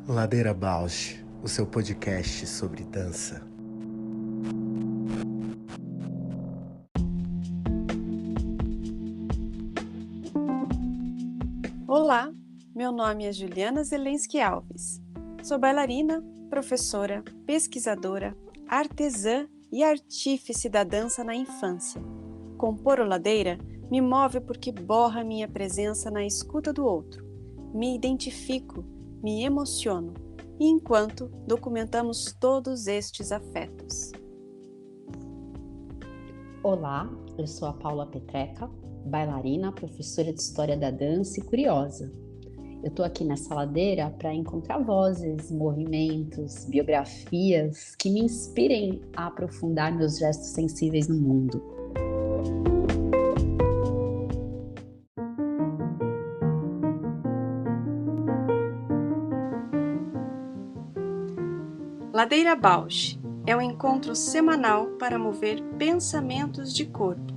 Ladeira Bausch, o seu podcast sobre dança. Olá, meu nome é Juliana Zelensky Alves. Sou bailarina, professora, pesquisadora, artesã e artífice da dança na infância. Compor o Ladeira me move porque borra minha presença na escuta do outro. Me identifico, me emociono, e enquanto documentamos todos estes afetos. Olá, eu sou a Paula Petreca, bailarina, professora de História da Dança e curiosa. Eu estou aqui nessa ladeira para encontrar vozes, movimentos, biografias que me inspirem a aprofundar meus gestos sensíveis no mundo. Ladeira Bausch é um encontro semanal para mover pensamentos de corpo.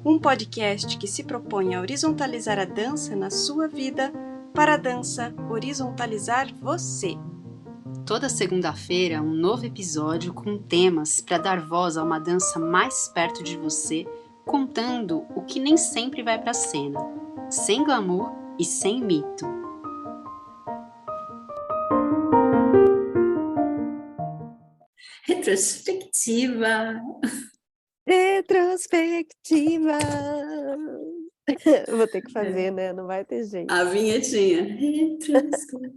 Um podcast que se propõe a horizontalizar a dança na sua vida, para a dança horizontalizar você. Toda segunda-feira, um novo episódio com temas para dar voz a uma dança mais perto de você, contando o que nem sempre vai para a cena, sem glamour e sem mito. Retrospectiva. Retrospectiva. Vou ter que fazer, né? Não vai ter jeito. A vinhetinha. Retrospectiva.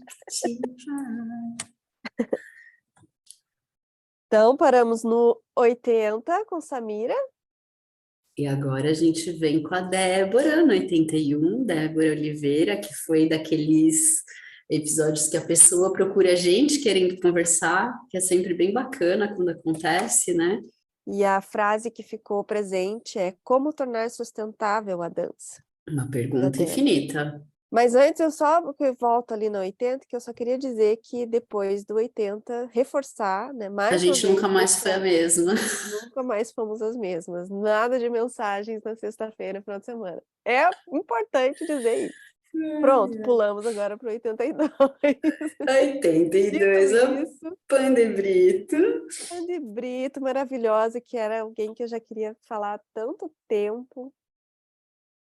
Então, paramos no 80 com Samira. E agora a gente vem com a Débora, no 81, Débora Oliveira, que foi daqueles episódios que a pessoa procura a gente querendo conversar, que é sempre bem bacana quando acontece, né? E a frase que ficou presente é: como tornar sustentável a dança? Uma pergunta infinita. Mas antes eu só volto ali no 80, que eu só queria dizer que depois do 80, reforçar, né, A mais uma gente vez, nunca mais foi a mesma. nunca mais fomos as mesmas. Nada de mensagens na sexta-feira, final de semana. É importante dizer isso. Pronto, pulamos agora para o 82. 82, Dito a isso, Pande Brito. Andy Brito, maravilhosa, que era alguém que eu já queria falar há tanto tempo,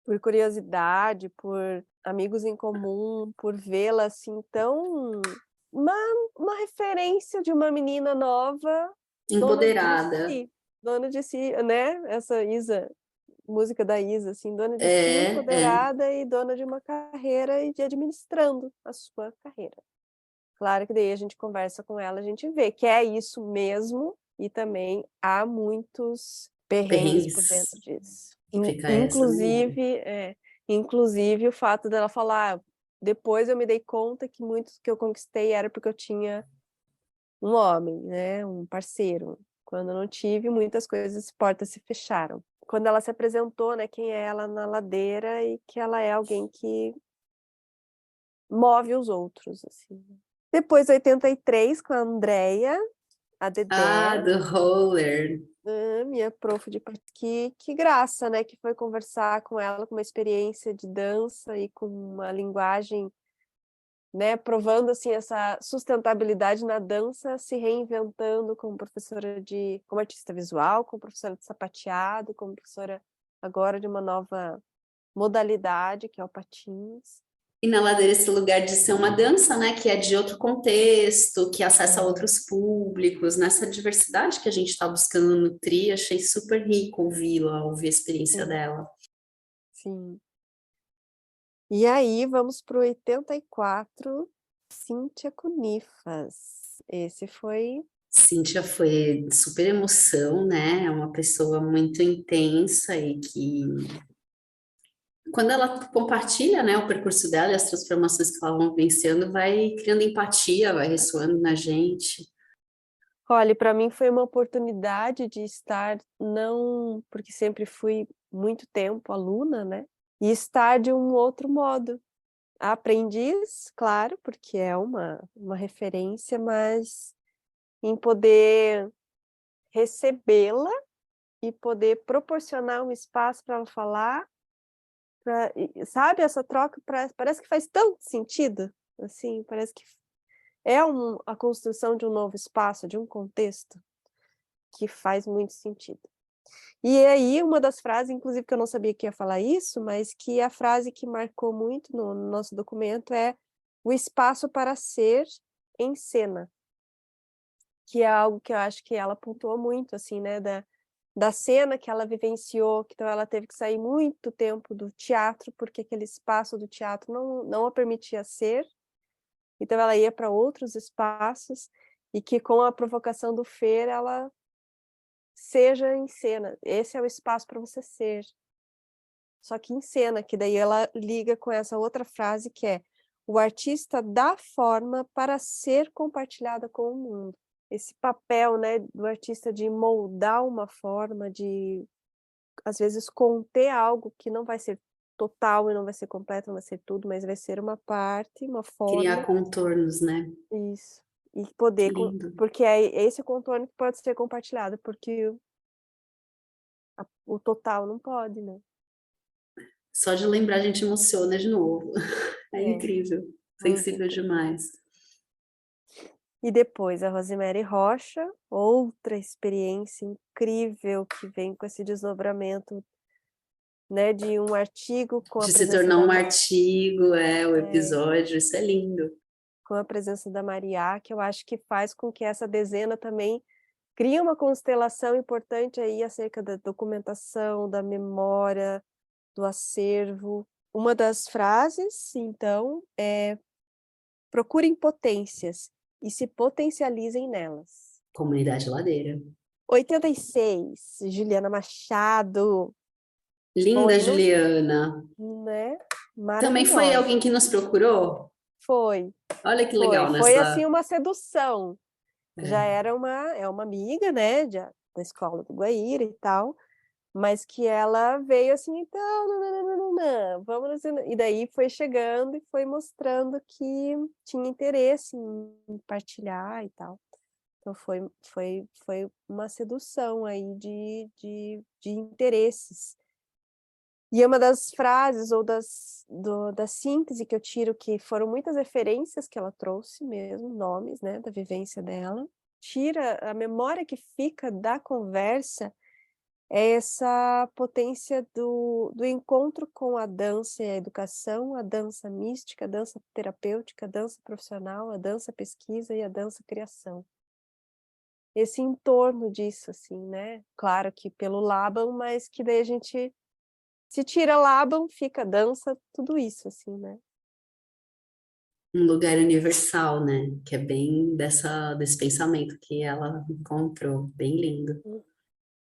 por curiosidade, por amigos em comum, por vê-la assim tão... Uma, uma referência de uma menina nova, Empoderada. dona de si, né? Essa Isa, música da Isa, assim, dona de si, empoderada e dona de uma carreira e de administrando a sua carreira. Claro que daí a gente conversa com ela, a gente vê que é isso mesmo, e também há muitos perrengues por dentro disso. Fica essa Inclusive o fato dela falar, depois eu me dei conta que muitos que eu conquistei era porque eu tinha um homem, né, um parceiro. Quando eu não tive, muitas coisas, portas se fecharam. Quando ela se apresentou, né, quem é ela na ladeira e que ela é alguém que move os outros, assim. Depois, 83, com a Andrea, a Dedé. do roller. Minha prof de que graça, né, que foi conversar com ela com uma experiência de dança e com uma linguagem, né, provando assim essa sustentabilidade na dança, se reinventando como professora como artista visual, como professora de sapateado, como professora agora de uma nova modalidade, que é o patins. E na ladeira esse lugar de ser uma dança, né, que é de outro contexto, que acessa outros públicos, nessa diversidade que a gente está buscando nutrir, achei super rico ouvi-la, ouvir a experiência dela. Sim. E aí, vamos para o 84, Cíntia Cunifas. Esse foi... Cíntia foi super emoção, né, é uma pessoa muito intensa e que... Quando ela compartilha, né, o percurso dela e as transformações que ela vai vivenciando, vai criando empatia, vai ressoando na gente. Olha, para mim foi uma oportunidade de estar, não porque sempre fui muito tempo aluna, né? E estar de um outro modo. Aprendiz, claro, porque é uma referência, mas em poder recebê-la e poder proporcionar um espaço para ela falar sabe, essa troca parece que faz tanto sentido, assim, parece que é a construção de um novo espaço, de um contexto, que faz muito sentido. E aí, uma das frases, inclusive, que eu não sabia que ia falar isso, mas que a frase que marcou muito no nosso documento é o espaço para ser em cena, que é algo que eu acho que ela pontuou muito, assim, né, da cena que ela vivenciou, que então ela teve que sair muito tempo do teatro, porque aquele espaço do teatro não a permitia ser, então ela ia para outros espaços, e que com a provocação do Fer, ela seja em cena, esse é o espaço para você ser. Só que em cena, que daí ela liga com essa outra frase que é: o artista dá forma para ser compartilhada com o mundo. Esse papel, né, do artista de moldar uma forma, de às vezes conter algo que não vai ser total e não vai ser completo, não vai ser tudo, mas vai ser uma parte, uma Criar forma. contornos, né? Isso. E Que poder, lindo. porque é esse contorno que pode ser compartilhado, porque o total não pode, né? Só de lembrar a gente emociona de novo. É É, incrível, muito sensível incrível. demais. E depois a Rosemary Rocha, outra experiência incrível que vem com esse desdobramento, né, de um artigo com a De se presença tornar da um artigo, o é, episódio, isso é lindo. com a presença da Mariá, que eu acho que faz com que essa dezena também crie uma constelação importante aí acerca da documentação, da memória, do acervo. Uma das frases, então, é: procurem potências e se potencializem nelas. Comunidade Ladeira. 86, Juliana Machado. Bom, Linda aí não, Juliana. né? Também foi Maravilhosa. alguém que nos procurou? Foi, Olha que foi. legal Foi assim nessa. uma sedução. Já É, era uma amiga, né, da escola do Guaíra e tal, mas que ela veio assim, então, não, vamos e daí foi chegando e foi mostrando que tinha interesse em partilhar e tal. Então foi uma sedução aí de interesses. E uma das frases ou da síntese que eu tiro, que foram muitas referências que ela trouxe mesmo, nomes, né, da vivência dela, tira a memória que fica da conversa, é essa potência do encontro com a dança e a educação, a dança mística, a dança terapêutica, a dança profissional, a dança pesquisa e a dança criação. Esse entorno disso, assim, né? Claro que pelo Laban, mas que daí a gente, se tira Laban, fica dança, tudo isso, assim, né? um lugar universal, né? Que é bem desse pensamento que ela encontrou. Bem lindo.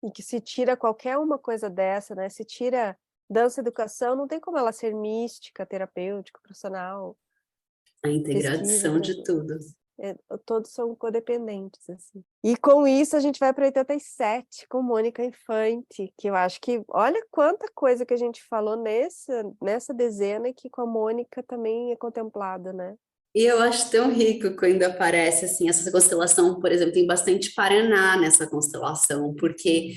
E que se tira qualquer uma coisa dessa, né? Se tira dança, educação, não tem como ela ser mística, terapêutica, profissional, A pesquisa, integração de tudo. todos são codependentes, assim. E com isso a gente vai para 87, com Mônica Infante, que eu acho que, olha quanta coisa que a gente falou nessa dezena, e que com a Mônica também é contemplada, né? E eu acho tão rico quando aparece assim essa constelação, por exemplo, tem bastante Paraná nessa constelação, porque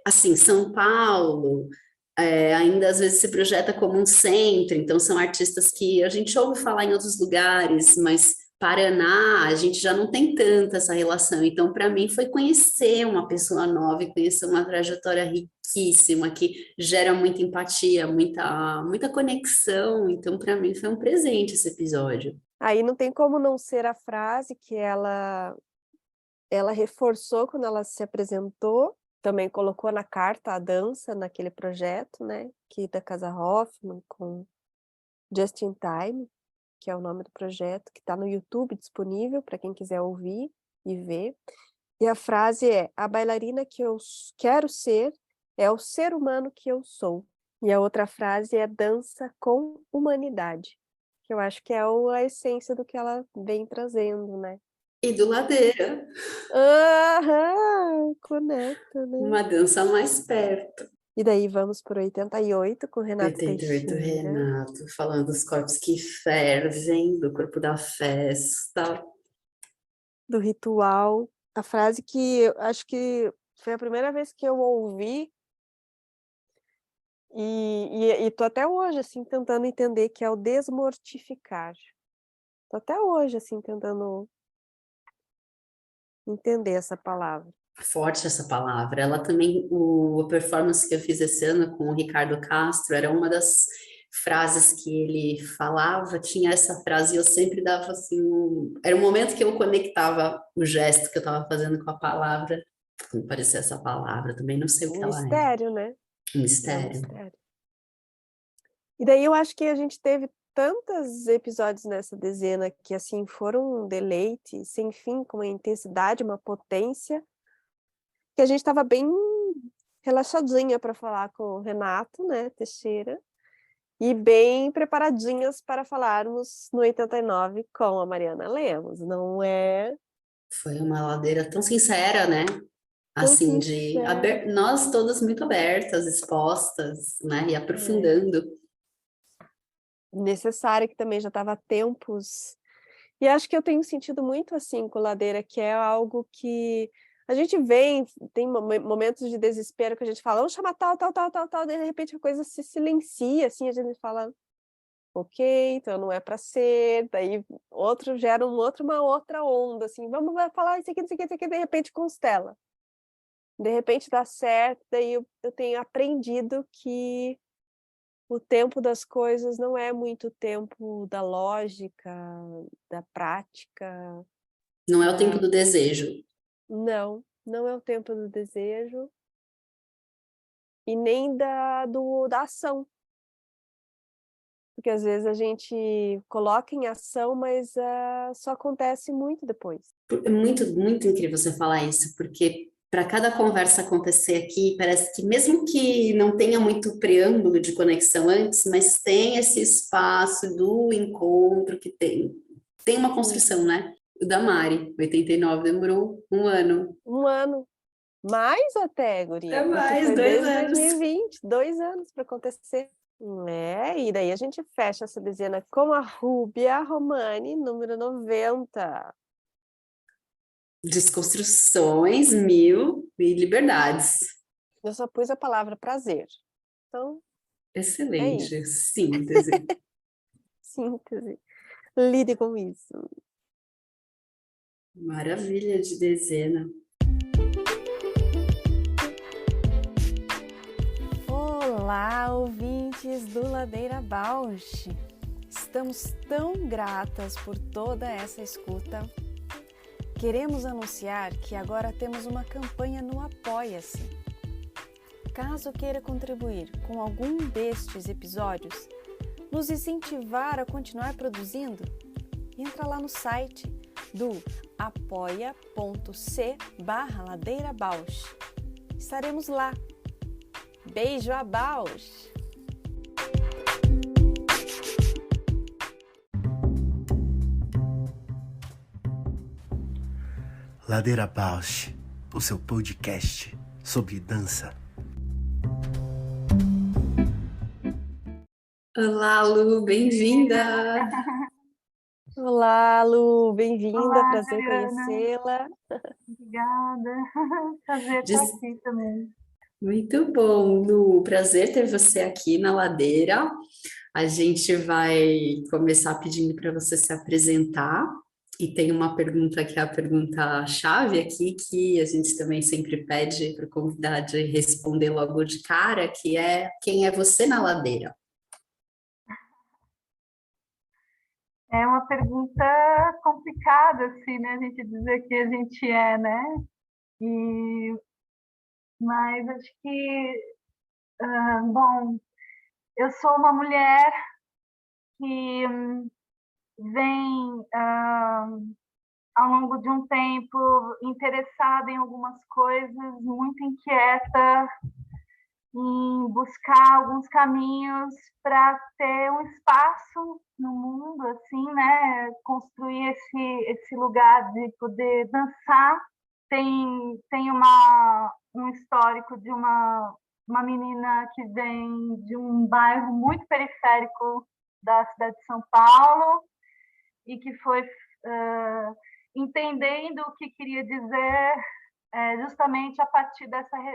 assim, São Paulo ainda às vezes se projeta como um centro, então são artistas que a gente ouve falar em outros lugares, mas Paraná, a gente já não tem tanta essa relação. Então, para mim, foi conhecer uma pessoa nova e conhecer uma trajetória riquíssima, que gera muita empatia, muita conexão. Então, para mim, foi um presente esse episódio. Aí não tem como não ser a frase que ela reforçou quando ela se apresentou, também colocou na carta a dança naquele projeto, né, que da Casa Hoffman com Just in Time, que é o nome do projeto, que está no YouTube disponível para quem quiser ouvir e ver. E a frase é: a bailarina que eu quero ser é o ser humano que eu sou. E a outra frase é: dança com humanidade, que eu acho que é a essência do que ela vem trazendo, né? E do Ladeira, Aham, conecta, né? uma dança mais perto. E daí vamos por 88 com Renato 88 Teixeira, Renato, falando dos corpos que fervem, do corpo da festa. do Ritual. A frase que eu acho que foi a primeira vez que eu ouvi E tô até hoje, assim, tentando entender que é o desmortificar. Tô até hoje, assim, tentando entender essa palavra. Forte essa palavra. Ela também, a performance que eu fiz esse ano com o Ricardo Castro, era uma das frases que ele falava, tinha essa frase e eu sempre dava assim, era um momento que eu conectava o gesto que eu estava fazendo com a palavra, como parecia essa palavra, também não sei o que Um ela é. mistério, né? Um É um mistério. mistério. E daí eu acho que a gente teve tantos episódios nessa dezena que, assim, foram um deleite sem fim, com uma intensidade, uma potência, que a gente estava bem relaxadinha para falar com o Renato, né, Teixeira, e bem preparadinhas para falarmos no 89 com a Mariana Lemos, não é Foi uma ladeira tão sincera, né? tão Assim, sincera. nós todas muito abertas, expostas, né? E É. aprofundando. Necessária, que também já estava há tempos. E acho que eu tenho sentido muito assim com Ladeira, que é algo que a gente vê, tem momentos de desespero que a gente fala, vamos chamar tal, tal, tal, tal, tal, de repente a coisa se silencia, assim, a gente fala, ok, então não é para ser, daí outro gera uma outra onda, assim, vamos falar isso aqui, isso aqui, isso aqui, de repente constela. De repente dá certo, daí eu tenho aprendido que o tempo das coisas não é muito o tempo da lógica, da prática, Não é o tempo da... do desejo. Não, não é o tempo do desejo e nem da ação. Porque às vezes a gente coloca em ação, mas só acontece muito depois. É muito, muito incrível você falar isso, porque para cada conversa acontecer aqui, parece que mesmo que não tenha muito preâmbulo de conexão antes, mas tem esse espaço do encontro que tem uma construção, Uhum. né? O da Mari, 89 demorou um ano. Um ano, mais até, É guria, porque mais, foi 2 desde anos. 2020, 2 anos para acontecer. E daí a gente fecha essa dezena com a Rúbia Romani, número 90. Desconstruções, mil e liberdades. Eu só pus a palavra prazer. Então, é Excelente, isso. síntese. Síntese. Lide com isso. Maravilha de dezena. Olá, ouvintes do Ladeira Bausch! Estamos tão gratas por toda essa escuta. Queremos anunciar que agora temos uma campanha no Apoia-se. Caso queira contribuir com algum destes episódios, nos incentivar a continuar produzindo, entra lá no site do apoia.c/ladeirabausch. Estaremos lá. Beijo a Bausch! Ladeira Bausch, o seu podcast sobre dança. Olá, Lu, bem-vinda! Olá, Lu, bem-vinda, Olá, prazer em Juliana. conhecê-la. Obrigada. Prazer estar Diz- aqui também. Muito bom, Lu. Prazer ter você aqui na Ladeira. A gente vai começar pedindo para você se apresentar. E tem uma pergunta que é a pergunta-chave aqui, que a gente também sempre pede para o convidado responder logo de cara, que é: quem é você na Ladeira? É uma pergunta complicada, assim, né? A gente dizer que a gente é, né? Mas acho que, bom, eu sou uma mulher que vem, ao longo de um tempo, interessada em algumas coisas, muito inquieta em buscar alguns caminhos para ter um espaço no mundo, assim, né? Construir esse lugar de poder dançar. Tem um histórico de uma menina que vem de um bairro muito periférico da cidade de São Paulo e que foi entendendo o que queria dizer justamente a partir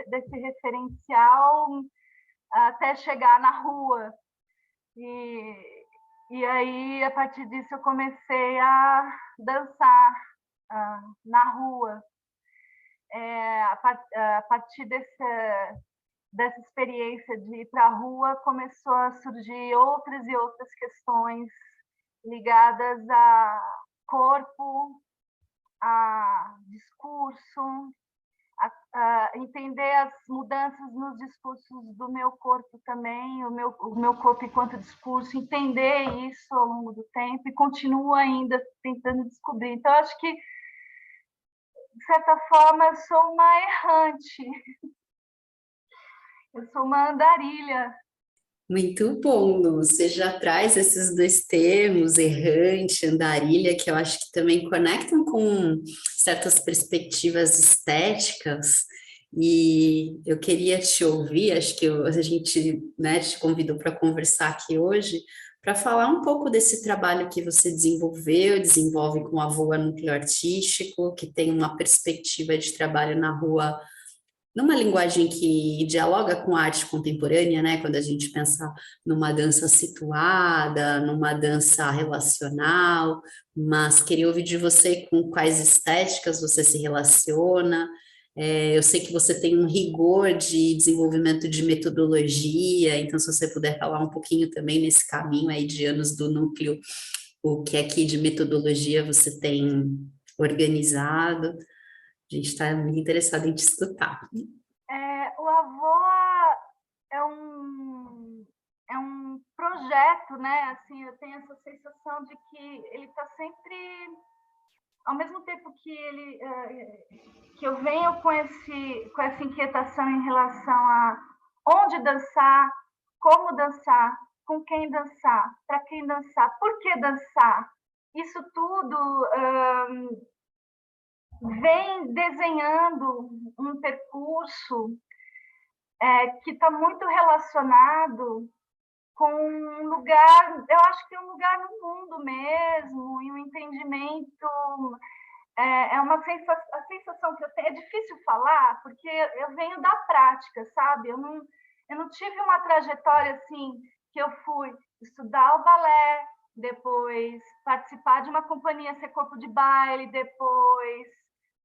desse referencial até chegar na rua. E aí, a partir disso, eu comecei a dançar na rua. A partir dessa experiência de ir para a rua, começou a surgir outras e outras questões ligadas a corpo, a discurso, a entender as mudanças nos discursos do meu corpo também, o meu corpo enquanto discurso, entender isso ao longo do tempo e continuo ainda tentando descobrir. Então, acho que, de certa forma, eu sou uma errante, eu sou uma andarilha. Muito bom, Lu. Você já traz esses dois termos, errante, andarilha, que eu acho que também conectam com certas perspectivas estéticas. E eu queria te ouvir, acho que a gente, né, te convidou para conversar aqui hoje, para falar um pouco desse trabalho que você desenvolve com a Voa Núcleo Artístico, que tem uma perspectiva de trabalho na rua numa linguagem que dialoga com a arte contemporânea, né? Quando a gente pensa numa dança situada, numa dança relacional, mas queria ouvir de você com quais estéticas você se relaciona. Eu sei que você tem um rigor de desenvolvimento de metodologia, então se você puder falar um pouquinho também nesse caminho aí de anos do núcleo, o que aqui de metodologia você tem organizado. A gente está muito interessado em te escutar. O Avoa é um projeto, né? Assim, eu tenho essa sensação de que ele está sempre, ao mesmo tempo que eu venho com essa inquietação em relação a onde dançar, como dançar, com quem dançar, para quem dançar, por que dançar. Isso tudo vem desenhando um percurso que está muito relacionado com um lugar, eu acho que é um lugar no mundo mesmo, e um entendimento, a sensação que eu tenho, é difícil falar, porque eu venho da prática, sabe? Eu não tive uma trajetória assim, que eu fui estudar o balé, depois participar de uma companhia, ser corpo de baile, depois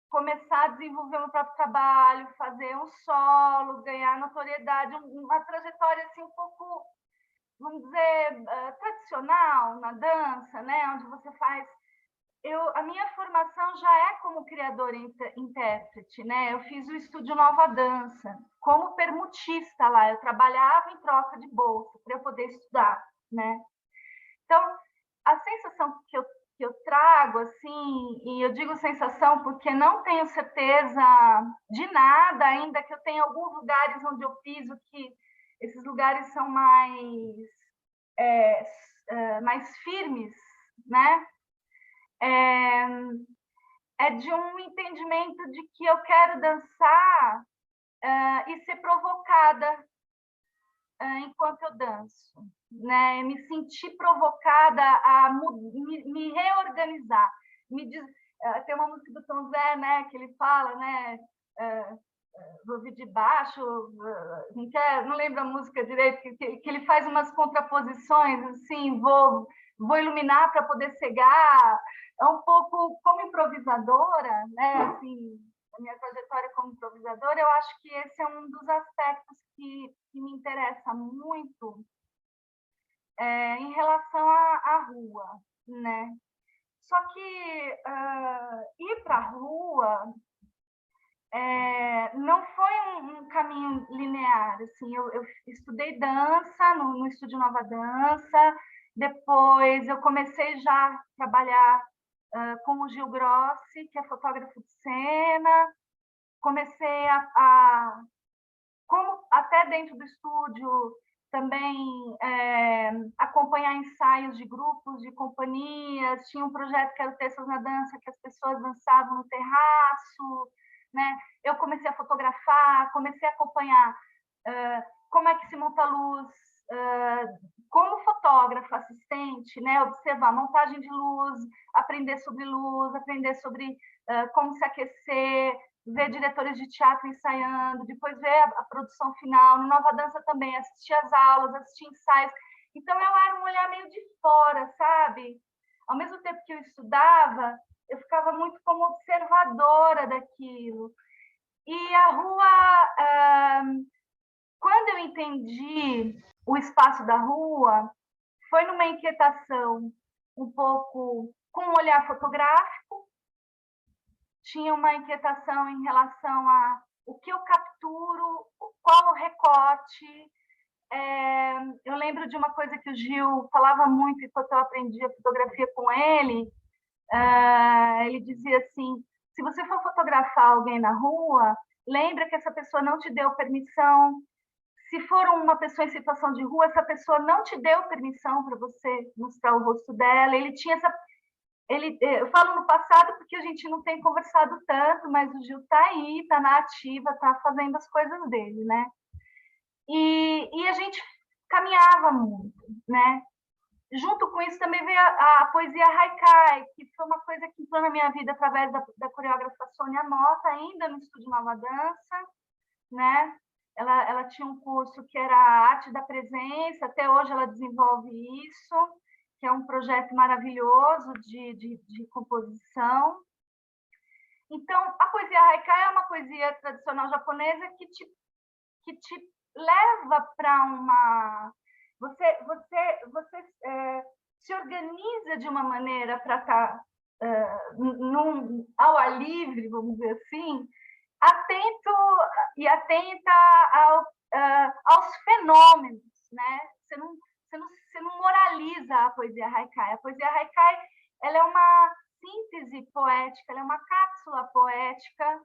começar a desenvolver o meu próprio trabalho, fazer um solo, ganhar notoriedade, uma trajetória assim um pouco, vamos dizer, tradicional na dança, né? Onde você faz... A minha formação já é como criadora e intérprete, né? Eu fiz o Estúdio Nova Dança, como permutista lá, eu trabalhava em troca de bolsa para eu poder estudar, né? Então, a sensação que eu trago, assim, e eu digo sensação porque não tenho certeza de nada, ainda que eu tenha alguns lugares onde eu piso que esses lugares são mais firmes, né? É de um entendimento de que eu quero dançar e ser provocada enquanto eu danço, né? Me sentir provocada a me reorganizar. Tem uma música do Tom Zé, né? Que ele fala, né? Vou vir de baixo, não lembro a música direito, que ele faz umas contraposições, assim, vou iluminar para poder cegar. É um pouco como improvisadora, né? Assim, a minha trajetória como improvisadora, eu acho que esse é um dos aspectos que me interessa muito em relação à rua, né? Só que ir para a rua não foi um caminho linear. Assim, eu estudei dança no Estúdio Nova Dança, depois eu comecei já a trabalhar com o Gil Grossi, que é fotógrafo de cena, comecei como até dentro do estúdio, também acompanhar ensaios de grupos, de companhias, tinha um projeto que era o Terças na Dança, que as pessoas dançavam no terraço, né? Eu comecei a fotografar, comecei a acompanhar como é que se monta a luz, como fotógrafa, assistente, né? Observar montagem de luz, aprender sobre como se aquecer, ver diretores de teatro ensaiando, depois ver a produção final. No Nova Dança também, assistir às aulas, assistir ensaios. Então, eu era um olhar meio de fora, sabe? Ao mesmo tempo que eu estudava, eu ficava muito como observadora daquilo. E a rua, quando eu entendi o espaço da rua, foi numa inquietação um pouco com um olhar fotográfico, tinha uma inquietação em relação a o que eu capturo, qual o recorte. Eu lembro de uma coisa que o Gil falava muito enquanto eu aprendia fotografia com ele. Ele dizia assim: se você for fotografar alguém na rua, lembra que essa pessoa não te deu permissão. Se for uma pessoa em situação de rua, essa pessoa não te deu permissão para você mostrar o rosto dela. Ele tinha essa... eu falo no passado porque a gente não tem conversado tanto, mas o Gil está aí, está na ativa, está fazendo as coisas dele, né? E a gente caminhava muito, né? Junto com isso também veio a poesia haikai, que foi uma coisa que entrou na minha vida através da coreógrafa Sônia Mota, ainda no Estúdio Nova Dança, né? Ela tinha um curso que era Arte da Presença, até hoje ela desenvolve isso, que é um projeto maravilhoso de composição. Então, a poesia haikai é uma poesia tradicional japonesa que te leva para uma... Você se organiza de uma maneira para estar ao ar livre, vamos dizer assim, atenta aos fenômenos, né? Você não moraliza a poesia haikai. A poesia haikai, ela é uma síntese poética, ela é uma cápsula poética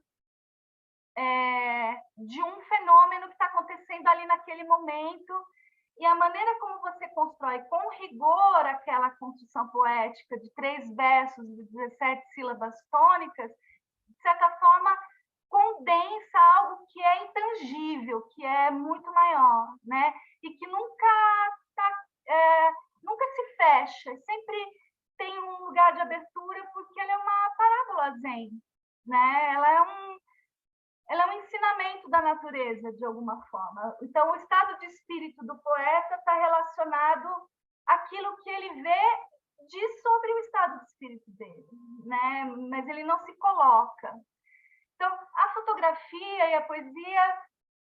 de um fenômeno que está acontecendo ali naquele momento, e a maneira como você constrói com rigor aquela construção poética de 3 versos de 17 sílabas tônicas, de certa forma, condensa algo que é intangível, que é muito maior, né? E que nunca se fecha, sempre tem um lugar de abertura, porque ela é uma parábola zen, né? Ela é um ensinamento da natureza, de alguma forma. Então, o estado de espírito do poeta está relacionado àquilo que ele vê, diz sobre o estado de espírito dele, né? Mas ele não se coloca. Então, a fotografia e a poesia,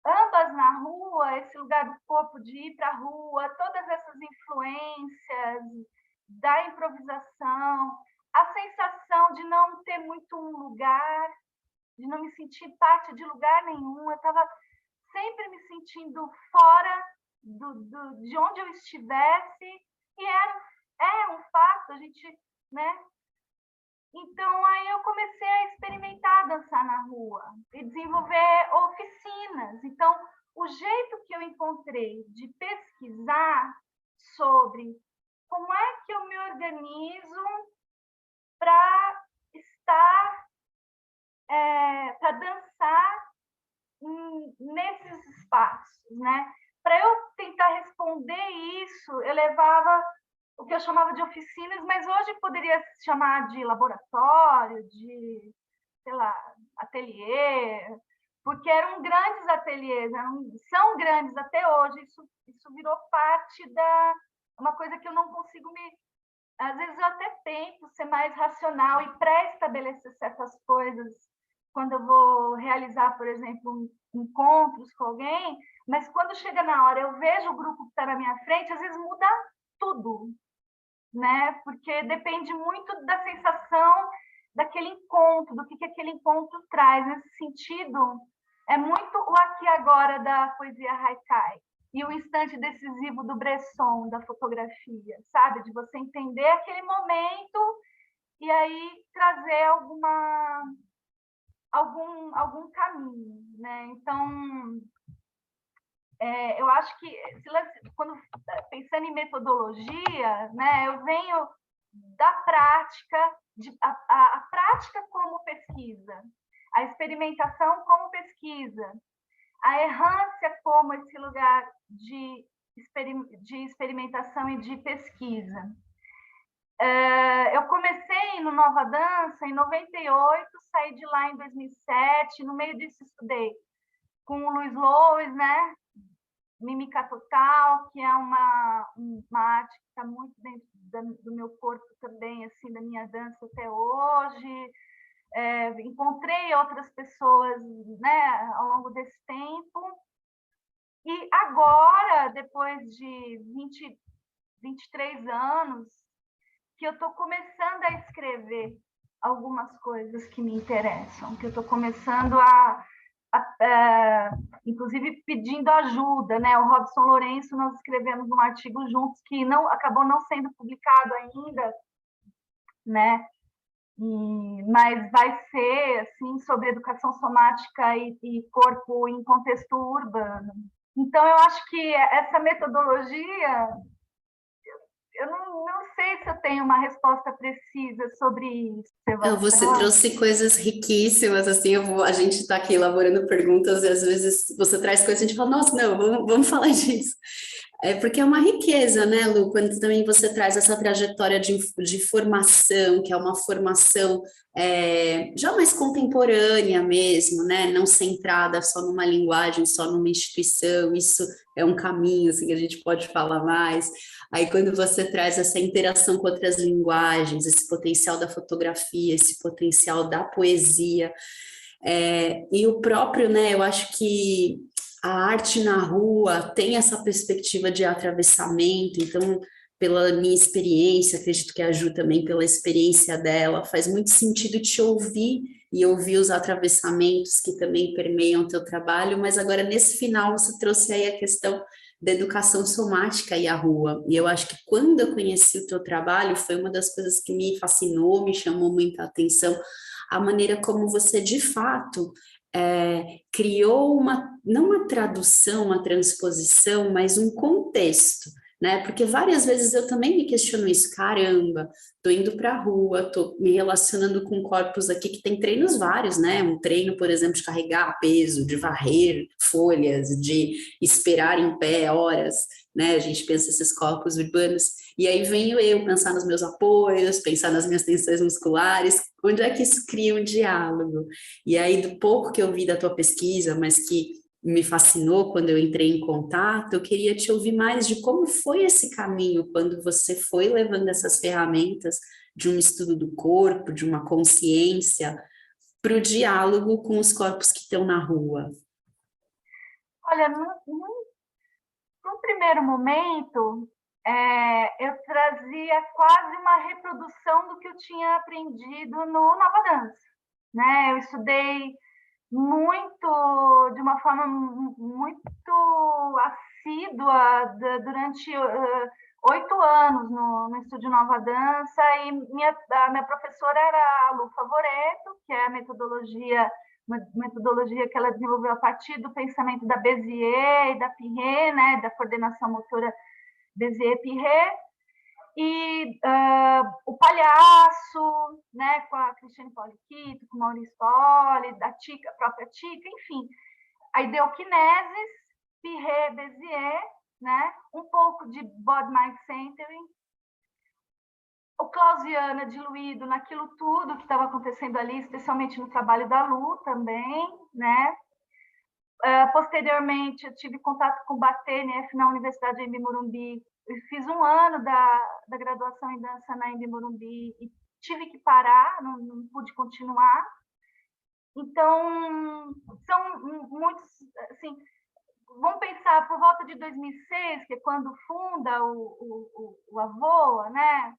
ambas na rua, esse lugar do corpo de ir para a rua, todas essas influências da improvisação, a sensação de não ter muito um lugar, de não me sentir parte de lugar nenhum. Eu estava sempre me sentindo fora de onde eu estivesse, e é um fato, a gente, né? Então, aí eu comecei a experimentar dançar na rua e desenvolver oficinas. Então, o jeito que eu encontrei de pesquisar sobre como é que eu me organizo para estar, para dançar nesses espaços, né? Para eu tentar responder isso, eu levava o que eu chamava de oficinas, mas hoje poderia se chamar de laboratório, de, sei lá, ateliê, porque eram grandes ateliês, são grandes até hoje. Isso virou parte uma coisa que eu não consigo às vezes eu até tento ser mais racional e pré-estabelecer certas coisas quando eu vou realizar, por exemplo, encontros com alguém, mas quando chega na hora, eu vejo o grupo que está na minha frente, às vezes muda tudo, né? Porque depende muito da sensação daquele encontro, do que aquele encontro traz. Nesse sentido, é muito o aqui e agora da poesia haikai e o instante decisivo do Bresson, da fotografia, sabe? De você entender aquele momento e aí trazer algum caminho, né? Então, eu acho que, quando pensando em metodologia, né, eu venho da prática, a prática como pesquisa, a experimentação como pesquisa, a errância como esse lugar de experimentação e de pesquisa. Eu comecei no Nova Dança em 98, saí de lá em 2007, no meio disso estudei com o Luiz Lois, né? Mímica Total, que é uma arte que está muito dentro do meu corpo também, assim, da minha dança até hoje. Encontrei outras pessoas, né, ao longo desse tempo. E agora, depois de 23 anos, que eu estou começando a escrever algumas coisas que me interessam, que eu estou começando inclusive pedindo ajuda, né? O Robson Lourenço, nós escrevemos um artigo juntos que acabou não sendo publicado ainda, né? Mas vai ser assim sobre educação somática e corpo em contexto urbano. Então eu acho que essa metodologia, eu não sei se eu tenho uma resposta precisa sobre isso. Você trouxe coisas riquíssimas, assim, a gente está aqui elaborando perguntas e às vezes você traz coisas e a gente fala, nossa, não, vamos falar disso. Porque é uma riqueza, né, Lu, quando também você traz essa trajetória de formação, que é uma formação já mais contemporânea mesmo, né, não centrada só numa linguagem, só numa instituição, isso é um caminho, assim, que a gente pode falar mais. Aí quando você traz essa interação com outras linguagens, esse potencial da fotografia, esse potencial da poesia, e o próprio, né, eu acho que a arte na rua tem essa perspectiva de atravessamento, então, pela minha experiência, acredito que a Ju também, pela experiência dela, faz muito sentido te ouvir e ouvir os atravessamentos que também permeiam o teu trabalho, mas agora, nesse final, você trouxe aí a questão da educação somática e a rua, e eu acho que quando eu conheci o teu trabalho, foi uma das coisas que me fascinou, me chamou muita atenção, a maneira como você, de fato, criou não uma tradução, uma transposição, mas um contexto, né? Porque várias vezes eu também me questiono isso, caramba, tô indo para a rua, tô me relacionando com corpos aqui que tem treinos vários, né? Um treino, por exemplo, de carregar peso, de varrer folhas, de esperar em pé horas, né? A gente pensa esses corpos urbanos, e aí venho eu pensar nos meus apoios, pensar nas minhas tensões musculares, onde é que isso cria um diálogo? E aí, do pouco que eu vi da tua pesquisa, mas que me fascinou quando eu entrei em contato, eu queria te ouvir mais de como foi esse caminho, quando você foi levando essas ferramentas de um estudo do corpo, de uma consciência, para o diálogo com os corpos que estão na rua. Olha, num primeiro momento, eu trazia quase uma reprodução do que eu tinha aprendido no Nova Dança, né? Eu estudei muito, de uma forma muito assídua durante 8 anos no Estúdio Nova Dança, e a minha professora era a Lu Favoreto, que é a metodologia que ela desenvolveu a partir do pensamento da Bézier e da Pirret, né, da coordenação motora Bézier-Pirret, e o Palhaço, né, com a Cristiane Poliquito, com o Maurício Poli, a própria Tica, enfim, a Ideoquinesis, Pirret, Bézier, né, um pouco de Body Mind Centering, o Clausiana diluído naquilo tudo que estava acontecendo ali, especialmente no trabalho da Lu também, né. Posteriormente, eu tive contato com o BATNF na Universidade de Embi Morumbi. Eu fiz 1 ano da graduação em dança na Embi Morumbi e tive que parar, não pude continuar. Então, são muitos, assim, vamos pensar por volta de 2006, que é quando funda o AVOA, né?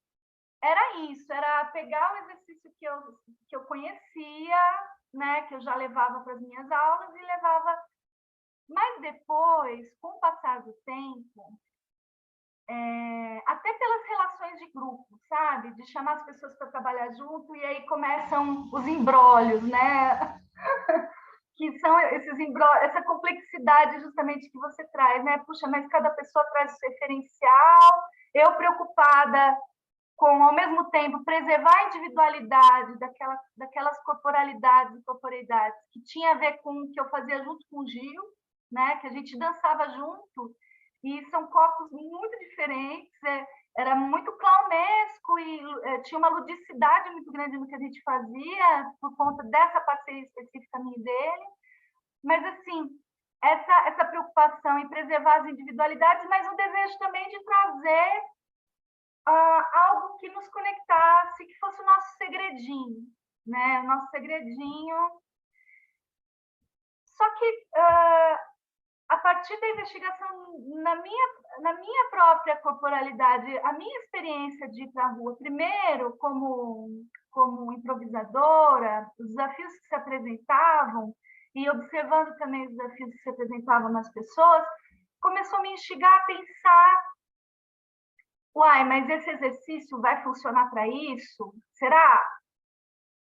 Era isso, era pegar o exercício que eu conhecia, né, que eu já levava para as minhas aulas e levava. Mas depois, com o passar do tempo, até pelas relações de grupo, sabe? De chamar as pessoas para trabalhar junto, e aí começam os embrólios, né? Que são esses embrólios, essa complexidade justamente que você traz, né? Puxa, mas cada pessoa traz o seu referencial, eu preocupada com, ao mesmo tempo, preservar a individualidade daquelas corporalidades e corporeidades que tinha a ver com o que eu fazia junto com o Gil, né? Que a gente dançava junto, e são corpos muito diferentes, era muito clownesco tinha uma ludicidade muito grande no que a gente fazia, por conta dessa parceria específica minha e dele. Mas, assim, essa preocupação em preservar as individualidades, mas um desejo também de trazer algo que nos conectasse, que fosse o nosso segredinho, né? O nosso segredinho. Só que, a partir da investigação na minha própria corporalidade, a minha experiência de ir para a rua, primeiro como improvisadora, os desafios que se apresentavam, e observando também os desafios que se apresentavam nas pessoas, começou a me instigar a pensar: uai, mas esse exercício vai funcionar para isso? Será?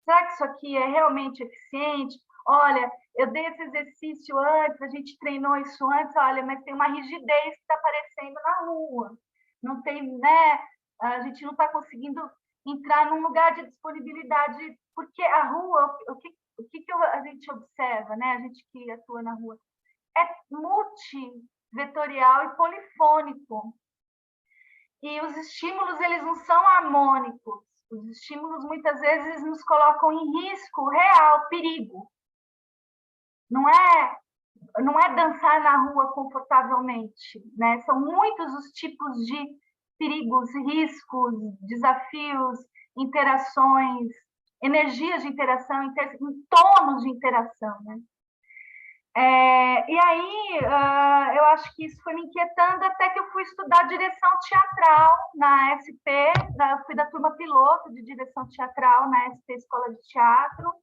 Será que isso aqui é realmente eficiente? Olha, eu dei esse exercício antes, a gente treinou isso antes, olha, mas tem uma rigidez que está aparecendo na rua. Não tem, né? A gente não está conseguindo entrar num lugar de disponibilidade, porque a rua, o que a gente observa, né? A gente que atua na rua, é multivetorial e polifônico. E os estímulos, eles não são harmônicos. Os estímulos, muitas vezes, nos colocam em risco real, perigo. Não é dançar na rua confortavelmente, né? São muitos os tipos de perigos, riscos, desafios, interações, energias de interação, tons de interação, né? E aí, eu acho que isso foi me inquietando até que eu fui estudar direção teatral na SP, fui da turma piloto de direção teatral na SP Escola de Teatro.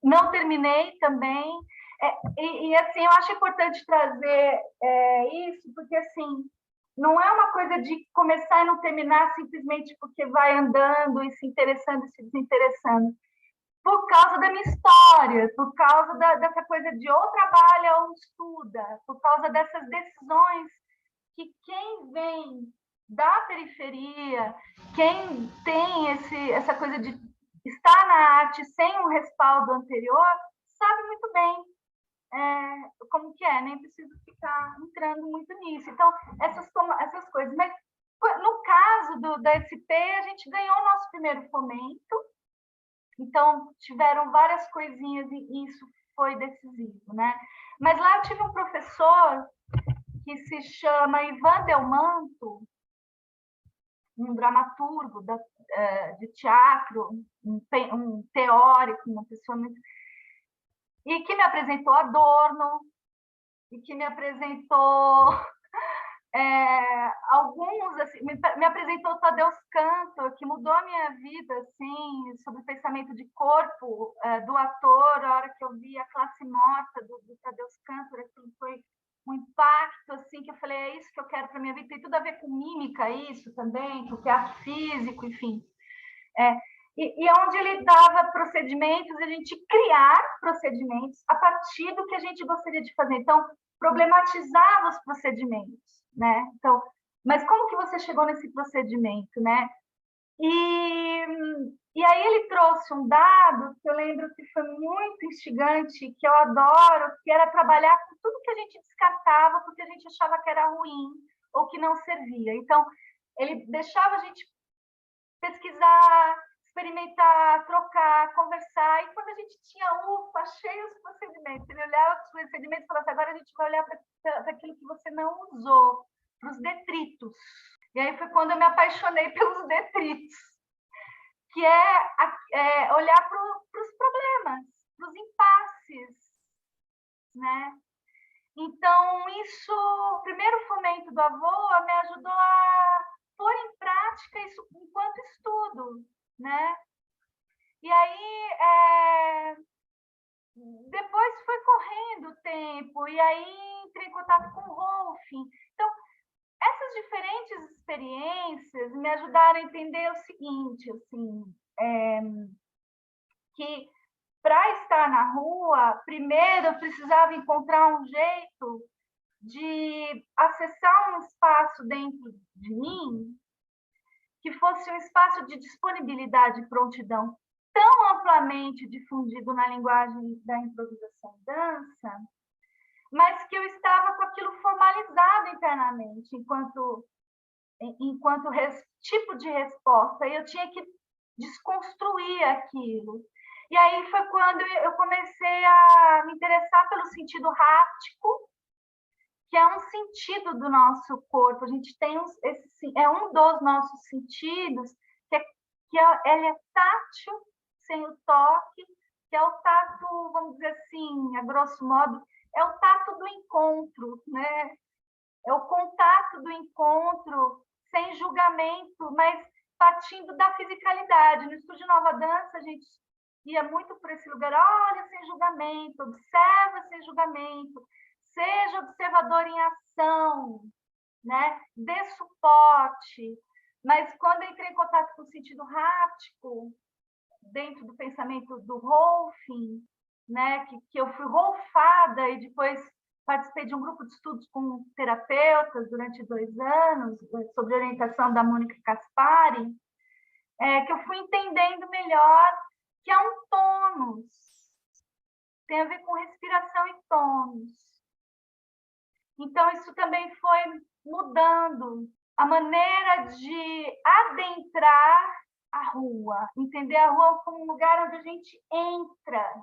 Não terminei também. Assim, eu acho importante trazer isso, porque, assim, não é uma coisa de começar e não terminar simplesmente porque vai andando e se interessando e se desinteressando. Por causa da minha história, por causa dessa coisa de ou trabalha ou estuda, por causa dessas decisões que quem vem da periferia, quem tem essa coisa de estar na arte sem um respaldo anterior, sabe muito bem como que é, nem preciso ficar entrando muito nisso. Então, essas coisas. Mas, no caso da SP, a gente ganhou o nosso primeiro fomento, então, tiveram várias coisinhas e isso foi decisivo, né? Mas lá eu tive um professor que se chama Ivan Delmanto, um dramaturgo de teatro, um teórico, uma pessoa muito... E que me apresentou Adorno, e que me apresentou alguns, assim, me apresentou Tadeusz Kantor, que mudou a minha vida, assim, sobre o pensamento de corpo do ator. A hora que eu vi A Classe Morta, do Tadeusz Kantor, aquilo foi um impacto, assim, que eu falei, é isso que eu quero para minha vida. Tem tudo a ver com mímica, isso também, com teatro físico, enfim. E onde ele dava procedimentos, a gente criar procedimentos a partir do que a gente gostaria de fazer. Então, problematizava os procedimentos, né? Então, mas como que você chegou nesse procedimento, né? E aí ele trouxe um dado que eu lembro que foi muito instigante, que eu adoro, que era trabalhar com tudo que a gente descartava porque a gente achava que era ruim ou que não servia. Então, ele deixava a gente pesquisar, experimentar, trocar, conversar, e quando a gente tinha, achei os procedimentos, ele olhava os procedimentos e falava assim, agora a gente vai olhar para aquilo que você não usou, para os detritos. E aí foi quando eu me apaixonei pelos detritos, que é olhar para os problemas, para os impasses, né? Então, isso, o primeiro fomento do avô me ajudou a pôr em prática isso enquanto estudo, né? E aí, depois foi correndo o tempo, e aí entrei em contato com o Rolfing. Então, essas diferentes experiências me ajudaram a entender o seguinte, assim, que para estar na rua, primeiro eu precisava encontrar um jeito de acessar um espaço dentro de mim que fosse um espaço de disponibilidade e prontidão tão amplamente difundido na linguagem da improvisação e dança, mas que eu estava com aquilo formalizado internamente, enquanto enquanto tipo de resposta, e eu tinha que desconstruir aquilo. E aí foi quando eu comecei a me interessar pelo sentido háptico, que é um sentido do nosso corpo. A gente tem é um dos nossos sentidos, ele é tátil, sem o toque, que é o tato, vamos dizer assim, a grosso modo, é o tato do encontro, né? É o contato do encontro, sem julgamento, mas partindo da fisicalidade. No Estúdio Nova Dança, a gente ia muito por esse lugar, olha sem julgamento, observa sem julgamento, seja observador em ação, né? Dê suporte. Mas quando eu entrei em contato com o sentido háptico, dentro do pensamento do Rolfing, né? Que eu fui rolfada e depois participei de um grupo de estudos com terapeutas durante 2 anos, sob orientação da Mônica Caspari, que eu fui entendendo melhor que é um tônus, tem a ver com respiração e tônus. Então, isso também foi mudando a maneira de adentrar a rua, entender a rua como um lugar onde a gente entra,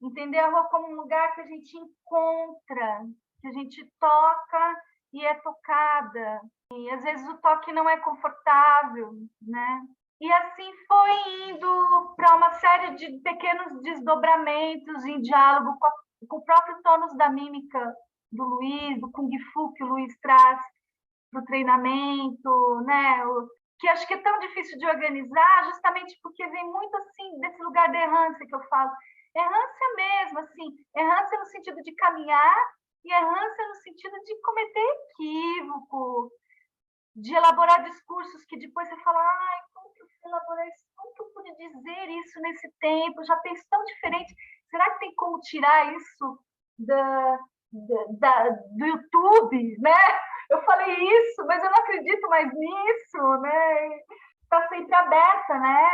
entender a rua como um lugar que a gente encontra, que a gente toca e é tocada. E às vezes o toque não é confortável, né? E assim foi indo para uma série de pequenos desdobramentos em diálogo com o próprio tônus da mímica do Luiz, do Kung Fu que o Luiz traz para o treinamento, né? Que acho que é tão difícil de organizar, justamente porque vem muito assim desse lugar de errância que eu falo. Errância mesmo, assim, errância no sentido de caminhar e errância no sentido de cometer equívoco, de elaborar discursos que depois você fala, ai, como que eu fui elaborar isso? Como que eu pude dizer isso nesse tempo? Eu já penso tão diferente. Será que tem como tirar isso do YouTube, né? Eu falei isso, mas eu não acredito mais nisso, né? Está sempre aberta, né?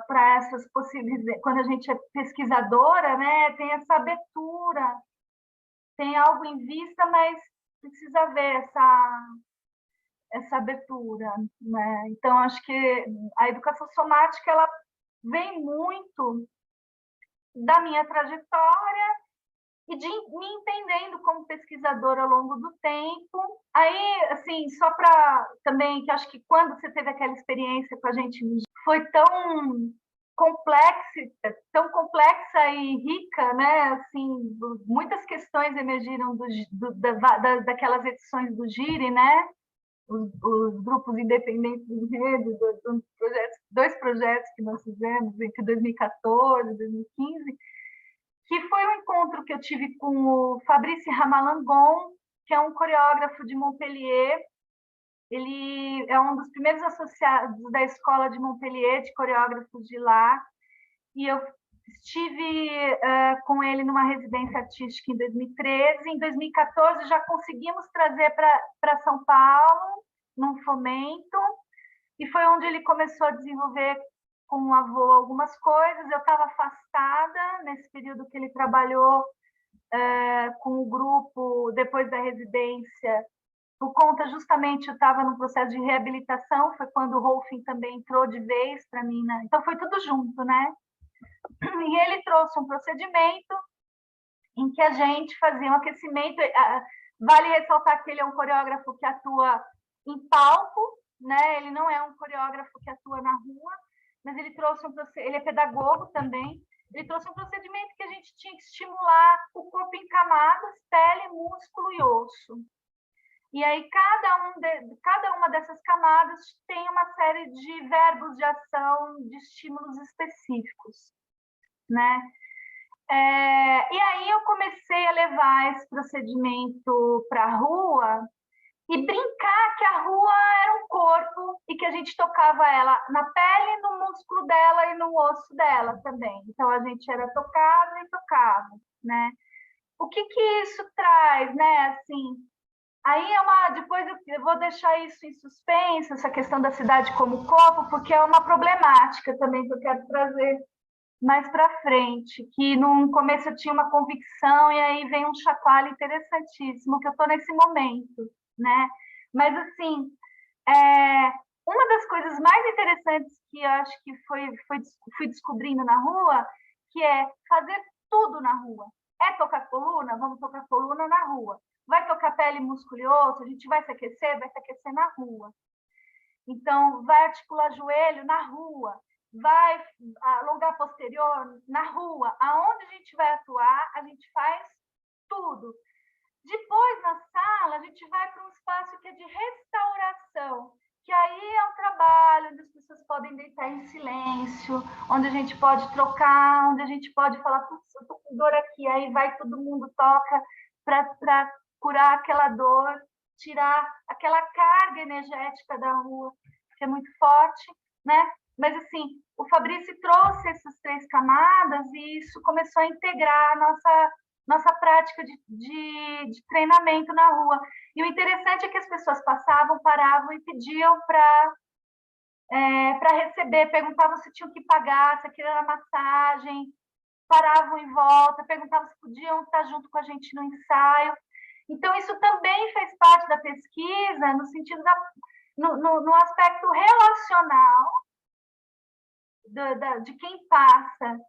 Para essas possibilidades. Quando a gente é pesquisadora, né? Tem essa abertura, tem algo em vista, mas precisa ver essa abertura, né? Então, acho que a educação somática ela vem muito da minha trajetória e de me entendendo como pesquisadora ao longo do tempo. Aí, assim, só para também, que acho que quando você teve aquela experiência com a gente, foi tão complexa e rica, né? Assim, muitas questões emergiram daquelas edições do Gire, né? Os grupos independentes de rede, dois projetos que nós fizemos entre 2014 e 2015, que foi um encontro que eu tive com o Fabrice Ramalangon, que é um coreógrafo de Montpellier. Ele é um dos primeiros associados da escola de Montpellier, de coreógrafos de lá, e eu estive com ele numa residência artística em 2013. Em 2014 já conseguimos trazer para São Paulo, num fomento, e foi onde ele começou a desenvolver com o avô algumas coisas. Eu estava afastada nesse período que ele trabalhou com o grupo depois da residência, por conta justamente eu estava no processo de reabilitação, foi quando o Rolfing também entrou de vez para mim, né? Então foi tudo junto, né? E ele trouxe um procedimento em que a gente fazia um aquecimento. Vale ressaltar que ele é um coreógrafo que atua em palco, né? Ele não é um coreógrafo que atua na rua, mas ele trouxe ele é pedagogo também. Ele trouxe um procedimento que a gente tinha que estimular o corpo em camadas, pele, músculo e osso. E aí cada uma dessas camadas tem uma série de verbos de ação, de estímulos específicos, né? E aí eu comecei a levar esse procedimento para a rua e brincar que a rua era um corpo e que a gente tocava ela na pele, no músculo dela e no osso dela também. Então a gente era tocado e tocado, né? O que isso traz, né? Assim, aí depois eu vou deixar isso em suspenso, essa questão da cidade como corpo, porque é uma problemática também que eu quero trazer mais para frente, que no começo eu tinha uma convicção e aí vem um chacoalho interessantíssimo que eu estou nesse momento, né? Mas, assim, uma das coisas mais interessantes que eu acho que fui descobrindo na rua, que é fazer tudo na rua. É tocar coluna? Vamos tocar coluna na rua. Vai tocar pele, músculo e osso? A gente vai se aquecer? Vai se aquecer na rua. Então, vai articular joelho na rua. Vai alongar posterior na rua. Aonde a gente vai atuar, a gente faz tudo. Depois, na sala, a gente vai para um espaço que é de restauração, que aí é um trabalho onde as pessoas podem deitar em silêncio, onde a gente pode trocar, onde a gente pode falar, putz, eu tô com dor aqui, aí vai, todo mundo toca para curar aquela dor, tirar aquela carga energética da rua, que é muito forte, né? Mas, assim, o Fabrício trouxe essas 3 camadas e isso começou a integrar a nossa prática de treinamento na rua. E o interessante é que as pessoas passavam, paravam e pediam para receber, perguntavam se tinham que pagar, se aquilo era massagem, paravam em volta, perguntavam se podiam estar junto com a gente no ensaio. Então, isso também fez parte da pesquisa, no sentido no aspecto relacional de quem passa,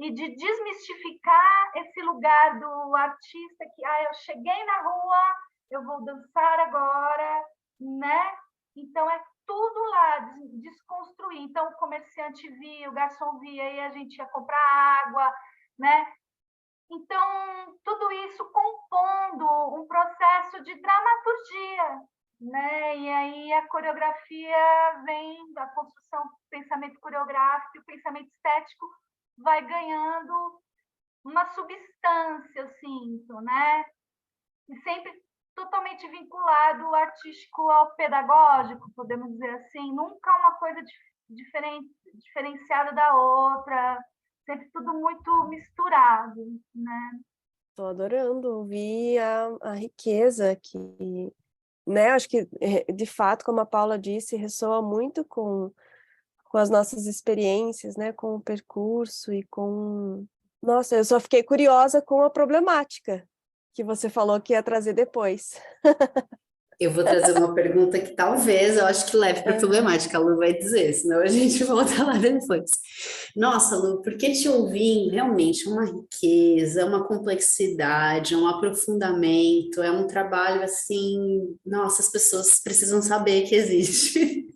e de desmistificar esse lugar do artista que, eu cheguei na rua, eu vou dançar agora, né? Então, é tudo lá, desconstruir. Então, o comerciante via, o garçom via, e a gente ia comprar água, né? Então, tudo isso compondo um processo de dramaturgia, né? E aí a coreografia vem da construção do pensamento coreográfico e o pensamento estético vai ganhando uma substância, eu sinto, né? E sempre totalmente vinculado o artístico ao pedagógico, podemos dizer assim, nunca uma coisa diferenciada da outra, sempre tudo muito misturado, né? Estou adorando ouvir a riqueza que, né? Acho que, de fato, como a Paula disse, ressoa muito com as nossas experiências, né, com o percurso e com... Nossa, eu só fiquei curiosa com a problemática que você falou que ia trazer depois. Eu vou trazer uma pergunta que talvez eu acho que leve para a problemática, a Lu vai dizer, senão a gente volta lá depois. Nossa, Lu, porque te ouvir realmente é uma riqueza, uma complexidade, um aprofundamento, é um trabalho assim, nossa, as pessoas precisam saber que existe.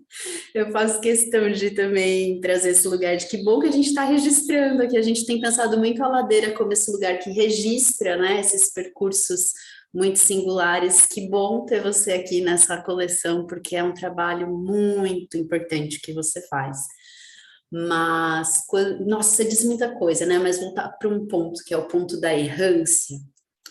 Eu faço questão de também trazer esse lugar de que bom que a gente está registrando aqui, a gente tem pensado muito a Ladeira como esse lugar que registra, né, esses percursos muito singulares. Que bom ter você aqui nessa coleção, porque é um trabalho muito importante que você faz. Mas, nossa, você diz muita coisa, né, mas voltar para um ponto, que é o ponto da errância,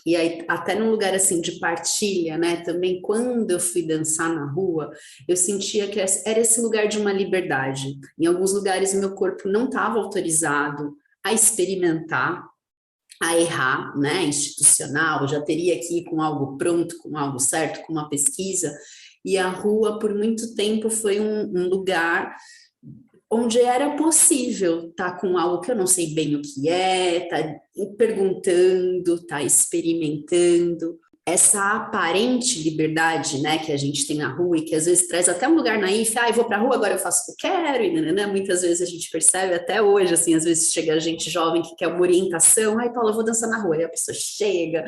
e aí até num lugar assim de partilha, né, também quando eu fui dançar na rua, eu sentia que era esse lugar de uma liberdade. Em alguns lugares meu corpo não estava autorizado a experimentar, a errar, né, institucional, já teria que ir com algo pronto, com algo certo, com uma pesquisa, e a rua por muito tempo foi um lugar onde era possível estar com algo que eu não sei bem o que é, estar perguntando, estar experimentando. Essa aparente liberdade, né, que a gente tem na rua e que às vezes traz até um lugar naif, eu vou para a rua, agora eu faço o que eu quero, e né, muitas vezes a gente percebe, até hoje, assim, às vezes chega gente jovem que quer uma orientação, Paula, eu vou dançar na rua, aí a pessoa chega,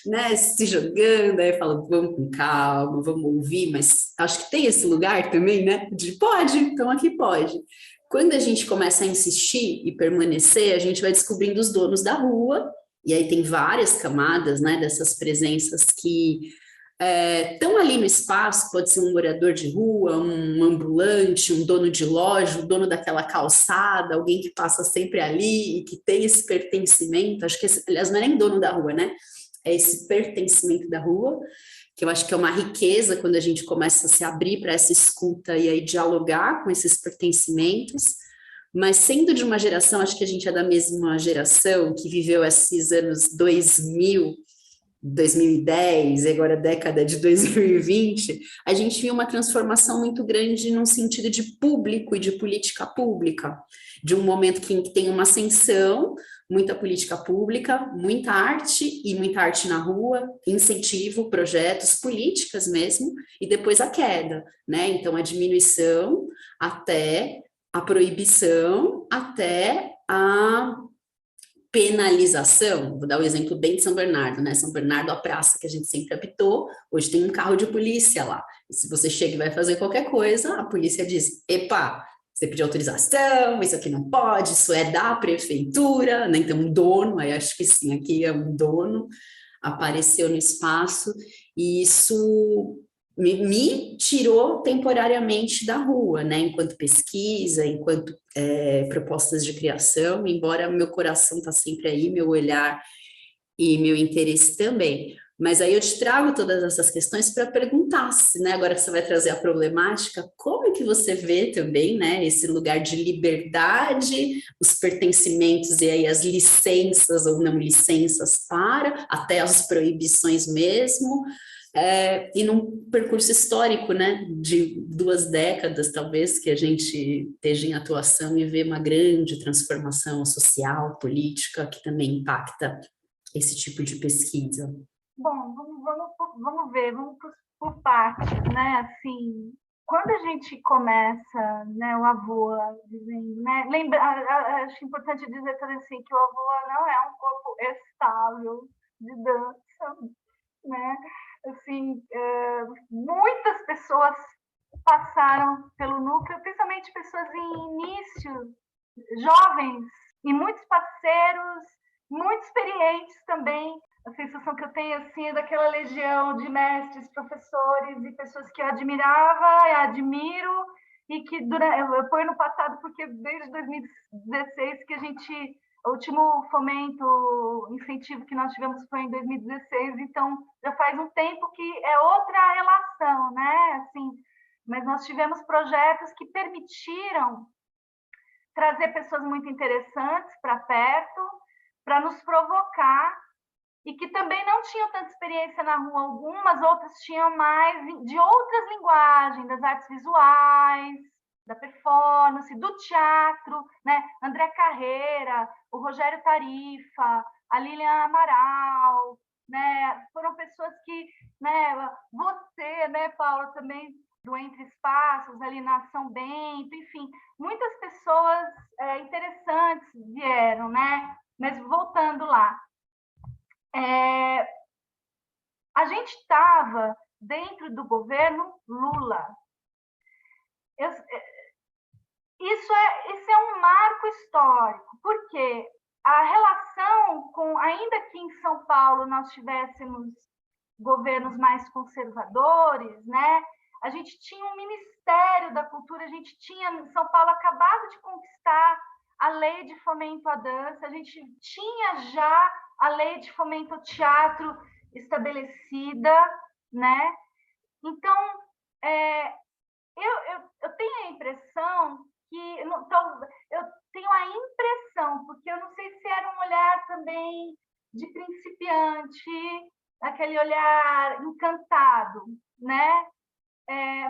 né, se jogando, aí fala, vamos com calma, vamos ouvir, mas acho que tem esse lugar também, né, de pode, então aqui pode. Quando a gente começa a insistir e permanecer, a gente vai descobrindo os donos da rua, e aí tem várias camadas, né, dessas presenças que estão ali no espaço, pode ser um morador de rua, um ambulante, um dono de loja, o dono daquela calçada, alguém que passa sempre ali e que tem esse pertencimento, acho que, aliás, não é nem dono da rua, né, é esse pertencimento da rua, que eu acho que é uma riqueza quando a gente começa a se abrir para essa escuta e aí dialogar com esses pertencimentos. Mas sendo de uma geração, acho que a gente é da mesma geração, que viveu esses anos 2000, 2010, e agora a década de 2020, a gente viu uma transformação muito grande num sentido de público e de política pública, de um momento que tem uma ascensão muita política pública, muita arte e muita arte na rua, incentivo, projetos, políticas mesmo, e depois a queda, né? Então, a diminuição até a proibição, até a penalização. Vou dar o exemplo bem de São Bernardo, né? São Bernardo, a praça que a gente sempre habitou, hoje tem um carro de polícia lá. E se você chega e vai fazer qualquer coisa, a polícia diz, epa, você pediu autorização, isso aqui não pode, isso é da prefeitura, né? Então um dono, aí acho que sim, aqui é um dono, apareceu no espaço, e isso me tirou temporariamente da rua, né, enquanto pesquisa, enquanto propostas de criação, embora meu coração está sempre aí, meu olhar e meu interesse também. Mas aí eu te trago todas essas questões para perguntar, né, agora que você vai trazer a problemática, como é que você vê também, né, esse lugar de liberdade, os pertencimentos e aí as licenças ou não licenças para, até as proibições mesmo, e num percurso histórico, né, de 2 décadas, talvez, que a gente esteja em atuação e vê uma grande transformação social, política, que também impacta esse tipo de pesquisa. Bom, vamos ver, vamos por partes, né? Assim, quando a gente começa, né, o Avoa, dizendo, né, acho importante dizer também assim, que o Avoa não é um corpo estável de dança, né? Assim, muitas pessoas passaram pelo núcleo, principalmente pessoas em início, jovens, e muitos parceiros, muito experientes também. A sensação que eu tenho assim, é daquela legião de mestres, professores e pessoas que eu admirava, eu admiro, e que eu ponho no passado porque desde 2016 que a gente... O último fomento, incentivo que nós tivemos foi em 2016, então já faz um tempo que é outra relação, né? Assim, mas nós tivemos projetos que permitiram trazer pessoas muito interessantes para perto, para nos provocar, e que também não tinham tanta experiência na rua, algumas outras tinham mais de outras linguagens, das artes visuais, da performance, do teatro, né? André Carreira, o Rogério Tarifa, a Lilian Amaral, né? Foram pessoas que, né? Você, né, Paula, também do Entre Espaços, ali na São Bento, enfim, muitas pessoas interessantes vieram, né? Mas voltando lá, a gente estava dentro do governo Lula. Isso é um marco histórico, porque a relação com, ainda que em São Paulo nós tivéssemos governos mais conservadores, né? A gente tinha um Ministério da Cultura, a gente tinha em São Paulo acabado de conquistar a lei de fomento à dança, a gente tinha já a lei de fomento ao teatro estabelecida, né? Então, eu tenho a impressão que... eu tenho a impressão, porque eu não sei se era um olhar também de principiante, aquele olhar encantado, né?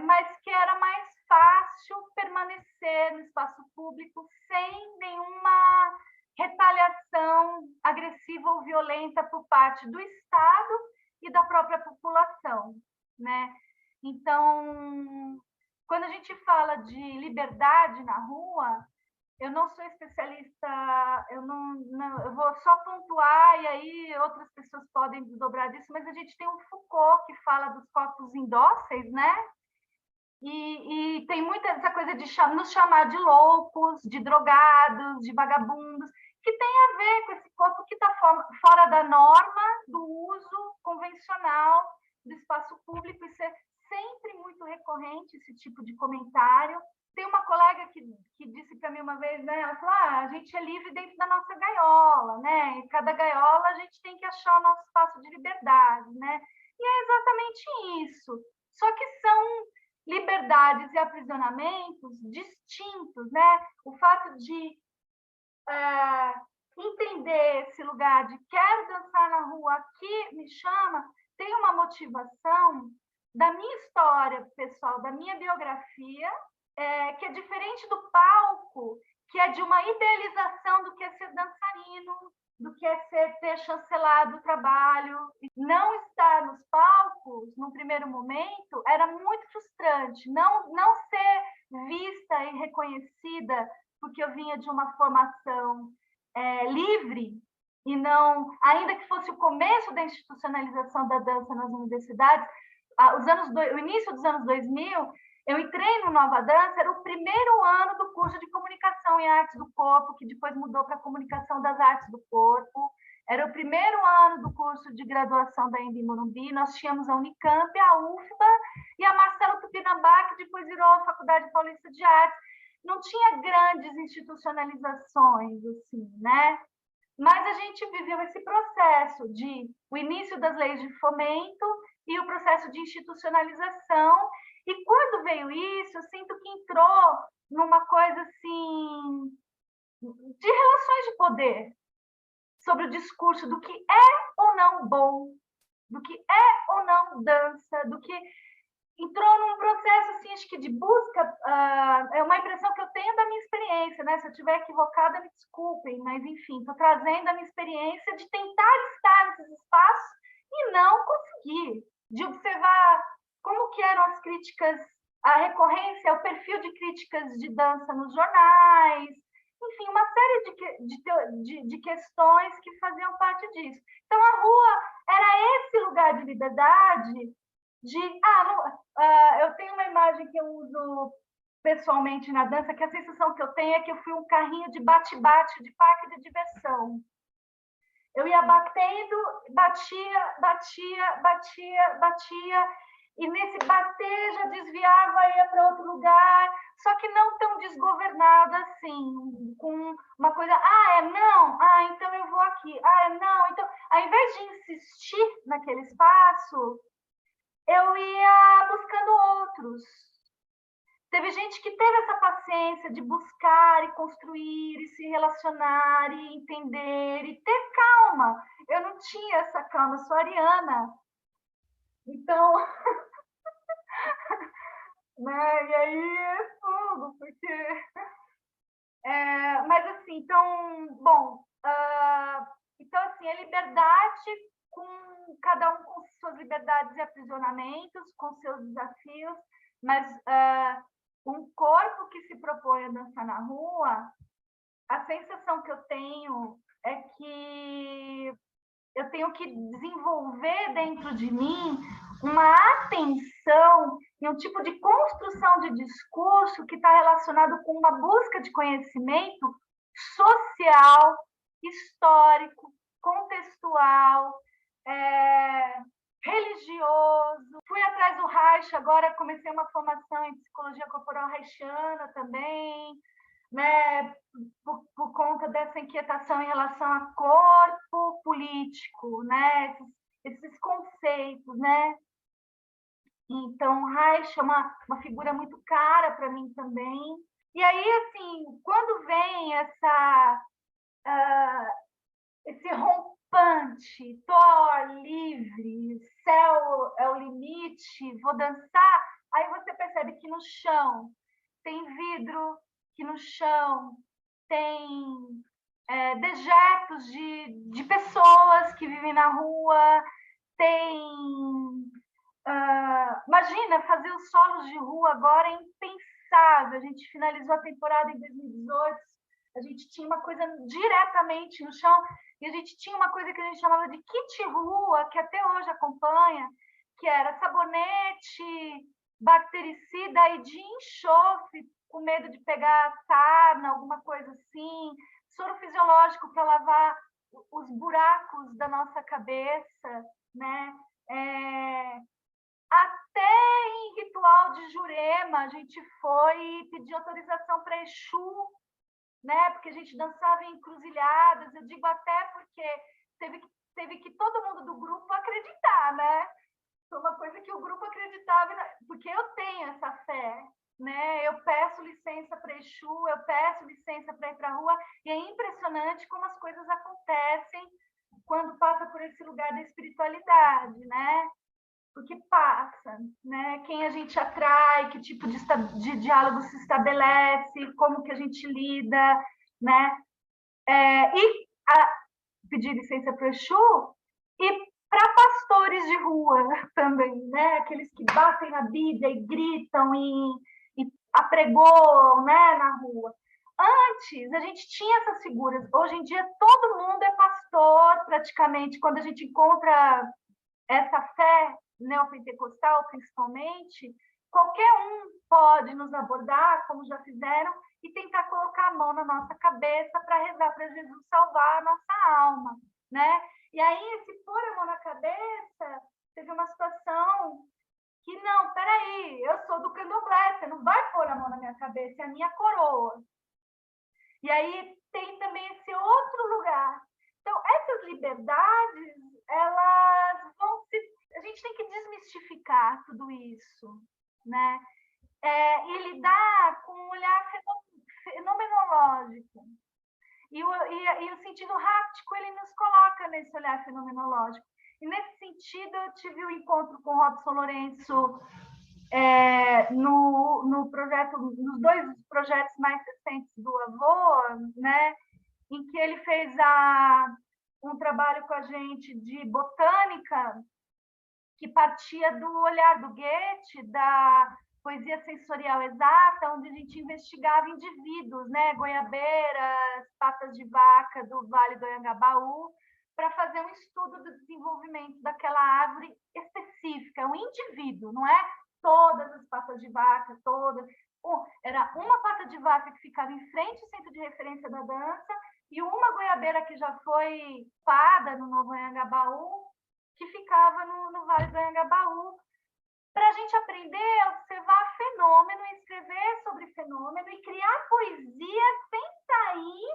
Mas que era mais fácil permanecer no espaço público sem nenhuma retaliação agressiva ou violenta por parte do Estado e da própria população, né? Então, quando a gente fala de liberdade na rua, eu não sou especialista, eu vou só pontuar, e aí outras pessoas podem desdobrar disso, mas a gente tem o Foucault, que fala dos corpos indóceis, né? E tem muita essa coisa de nos chamar de loucos, de drogados, de vagabundos, que tem a ver com esse corpo que está fora da norma do uso convencional do espaço público. Isso é sempre muito recorrente, esse tipo de comentário. Tem uma colega que disse para mim uma vez, né? Ela falou, a gente é livre dentro da nossa gaiola, né? Em cada gaiola a gente tem que achar o nosso espaço de liberdade, né? E é exatamente isso. Só que são liberdades e aprisionamentos distintos, né? O fato de entender esse lugar de quero dançar na rua, aqui me chama, tem uma motivação da minha história pessoal, da minha biografia, que é diferente do palco que é de uma idealização do que é ser dançarino, do que é ter chancelado o trabalho. Não estar nos palcos, num primeiro momento, era muito frustrante. Não ser vista e reconhecida, porque eu vinha de uma formação livre, e não, ainda que fosse o começo da institucionalização da dança nas universidades, o início dos anos 2000, eu entrei no Nova Dança, era o primeiro ano do curso de Comunicação e Artes do Corpo, que depois mudou para Comunicação das Artes do Corpo. Era o primeiro ano do curso de graduação da Embi Morumbi. Nós tínhamos a Unicamp, a UFBA e a Marcelo Tupinambá, que depois virou a Faculdade Paulista de Artes. Não tinha grandes institucionalizações, assim, né? Mas a gente viveu esse processo de o início das leis de fomento e o processo de institucionalização. E quando veio isso, eu sinto que entrou numa coisa assim de relações de poder, sobre o discurso do que é ou não bom, do que é ou não dança, do que entrou num processo assim, acho que de busca, é uma impressão que eu tenho da minha experiência, né? Se eu estiver equivocada, me desculpem, mas enfim, estou trazendo a minha experiência de tentar estar nesses espaços e não conseguir, de observar como que eram as críticas, a recorrência, o perfil de críticas de dança nos jornais, enfim, uma série de questões que faziam parte disso. Então, a rua era esse lugar de liberdade, eu tenho uma imagem que eu uso pessoalmente na dança, que a sensação que eu tenho é que eu fui um carrinho de bate-bate, de parque de diversão. Eu ia batendo, batia, e nesse bater já desviava, ia para outro lugar, só que não tão desgovernada assim, com uma coisa, não, então eu vou aqui, não, então, ao invés de insistir naquele espaço, eu ia buscando outros. Teve gente que teve essa paciência de buscar e construir, e se relacionar, e entender, e ter calma. Eu não tinha essa calma, eu sou ariana. Então, né? E aí é tudo, porque... mas assim, então, bom, então assim, a liberdade, com cada um com suas liberdades e aprisionamentos, com seus desafios, mas um corpo que se propõe a dançar na rua, a sensação que eu tenho é que eu tenho que desenvolver dentro de mim uma atenção e um tipo de construção de discurso que está relacionado com uma busca de conhecimento social, histórico, contextual, religioso. Fui atrás do Reich, agora comecei uma formação em psicologia corporal reichiana também, né, por conta dessa inquietação em relação a corpo político, né, esses conceitos, né. Então, Reich é uma figura muito cara para mim também. E aí, assim, quando vem esse rompante, tô livre, céu é o limite, vou dançar, aí você percebe que no chão tem vidro, que no chão tem dejetos de pessoas que vivem na rua, tem... imagina, fazer os solos de rua agora é impensável. A gente finalizou a temporada em 2018, a gente tinha uma coisa diretamente no chão, e a gente tinha uma coisa que a gente chamava de kit rua, que até hoje acompanha, que era sabonete, bactericida e de enxofre, com medo de pegar sarna, alguma coisa assim, soro fisiológico para lavar os buracos da nossa cabeça, né? Até em ritual de Jurema, a gente foi pedir autorização para Exu, né? Porque a gente dançava em encruzilhadas. Eu digo até porque teve que todo mundo do grupo acreditar, né? Foi uma coisa que o grupo acreditava, porque eu tenho essa fé, né? Eu peço licença para Exu, eu peço licença para ir para a rua, e é impressionante como as coisas acontecem quando passa por esse lugar da espiritualidade, né? porque passa, né? Quem a gente atrai, que tipo de diálogo se estabelece, como que a gente lida, né? Pedir licença para o Exu e para pastores de rua também, né? Aqueles que batem na Bíblia e gritam e apregoam, né, na rua. Antes, a gente tinha essas figuras. Hoje em dia, todo mundo é pastor, praticamente. Quando a gente encontra essa fé neopentecostal, principalmente, qualquer um pode nos abordar, como já fizeram, e tentar colocar a mão na nossa cabeça para rezar para Jesus salvar a nossa alma, né? E aí, esse pôr a mão na cabeça, teve uma situação que, não, peraí, eu sou do candomblé, você não vai pôr a mão na minha cabeça, é a minha coroa. E aí tem também esse outro lugar. Então, essas liberdades, elas vão se... A gente tem que desmistificar tudo isso, né? E lidar com um olhar fenomenológico. E o sentido háptico, ele nos coloca nesse olhar fenomenológico. E, nesse sentido, eu tive um encontro com o Robson Lourenço no projeto, nos 2 projetos mais recentes do Avô, né, em que ele fez um trabalho com a gente de botânica, que partia do olhar do Goethe, da poesia sensorial exata, onde a gente investigava indivíduos, né, goiabeiras, patas de vaca do Vale do Anhangabaú, para fazer um estudo do desenvolvimento daquela árvore específica, um indivíduo, não é todas as patas de vaca, todas. Era uma pata de vaca que ficava em frente ao centro de referência da dança e uma goiabeira que já foi fada no Novo Anhangabaú, que ficava no Vale do Anhangabaú, para a gente aprender a observar fenômeno, escrever sobre fenômeno e criar poesia sem sair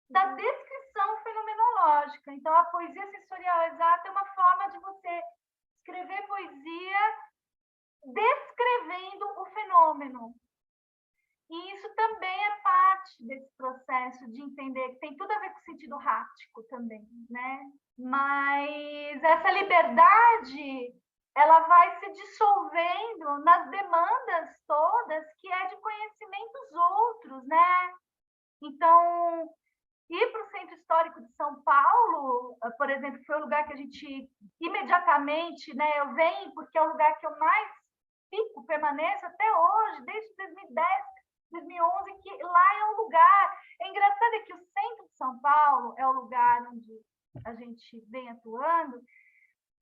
da descrição fenomenológica. Então, a poesia sensorial exata é uma forma de você escrever poesia descrevendo o fenômeno. E isso também é parte desse processo de entender, que tem tudo a ver com o sentido háptico também, né? Mas essa liberdade, ela vai se dissolvendo nas demandas todas, que é de conhecimentos outros, né? Então, ir para o Centro Histórico de São Paulo, por exemplo, foi o lugar que a gente imediatamente, né? Eu venho porque é o lugar que eu mais fico, permaneço até hoje, desde 2010, 2011, que lá é um lugar... É engraçado que o centro de São Paulo é o lugar onde a gente vem atuando,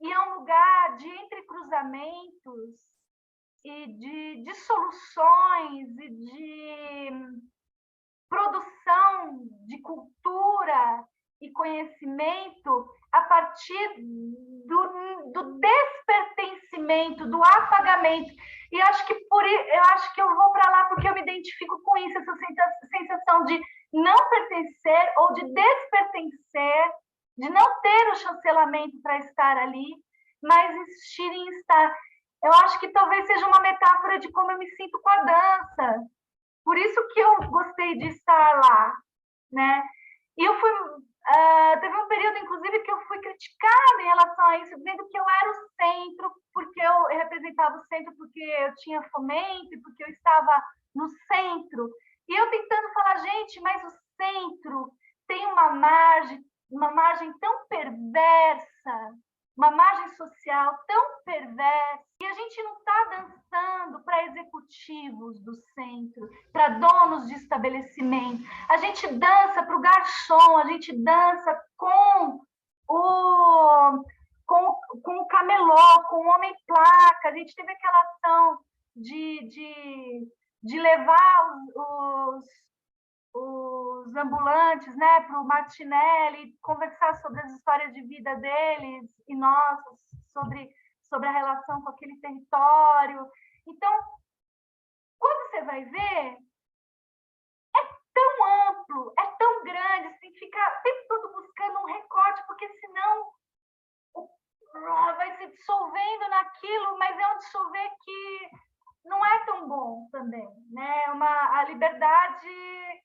e é um lugar de entrecruzamentos e de dissoluções e de produção de cultura e conhecimento a partir do despertencimento, do apagamento. E eu acho que eu vou para lá porque eu me identifico com isso, essa sensação de não pertencer ou de despertencer, de não ter o chancelamento para estar ali, mas insistir em estar. Eu acho que talvez seja uma metáfora de como eu me sinto com a dança. Por isso que eu gostei de estar lá, né? E eu fui... teve um período, inclusive, que eu fui criticada em relação a isso, dizendo que eu era o centro, porque eu representava o centro, porque eu tinha fomento, porque eu estava no centro. E eu tentando falar, gente, mas o centro tem uma margem tão perversa, uma margem social tão perversa, e a gente não está dançando para executivos do centro, para donos de estabelecimento. A gente dança para o garçom, a gente dança com o camelô, com o homem-placa. A gente teve aquela ação de levar os ambulantes, né, para o Martinelli, conversar sobre as histórias de vida deles e nossas, sobre a relação com aquele território. Então, quando você vai ver, é tão amplo, é tão grande, você tem que ficar o tempo todo buscando um recorte, porque senão vai se dissolvendo naquilo, mas é um dissolver que não é tão bom também, né? A liberdade...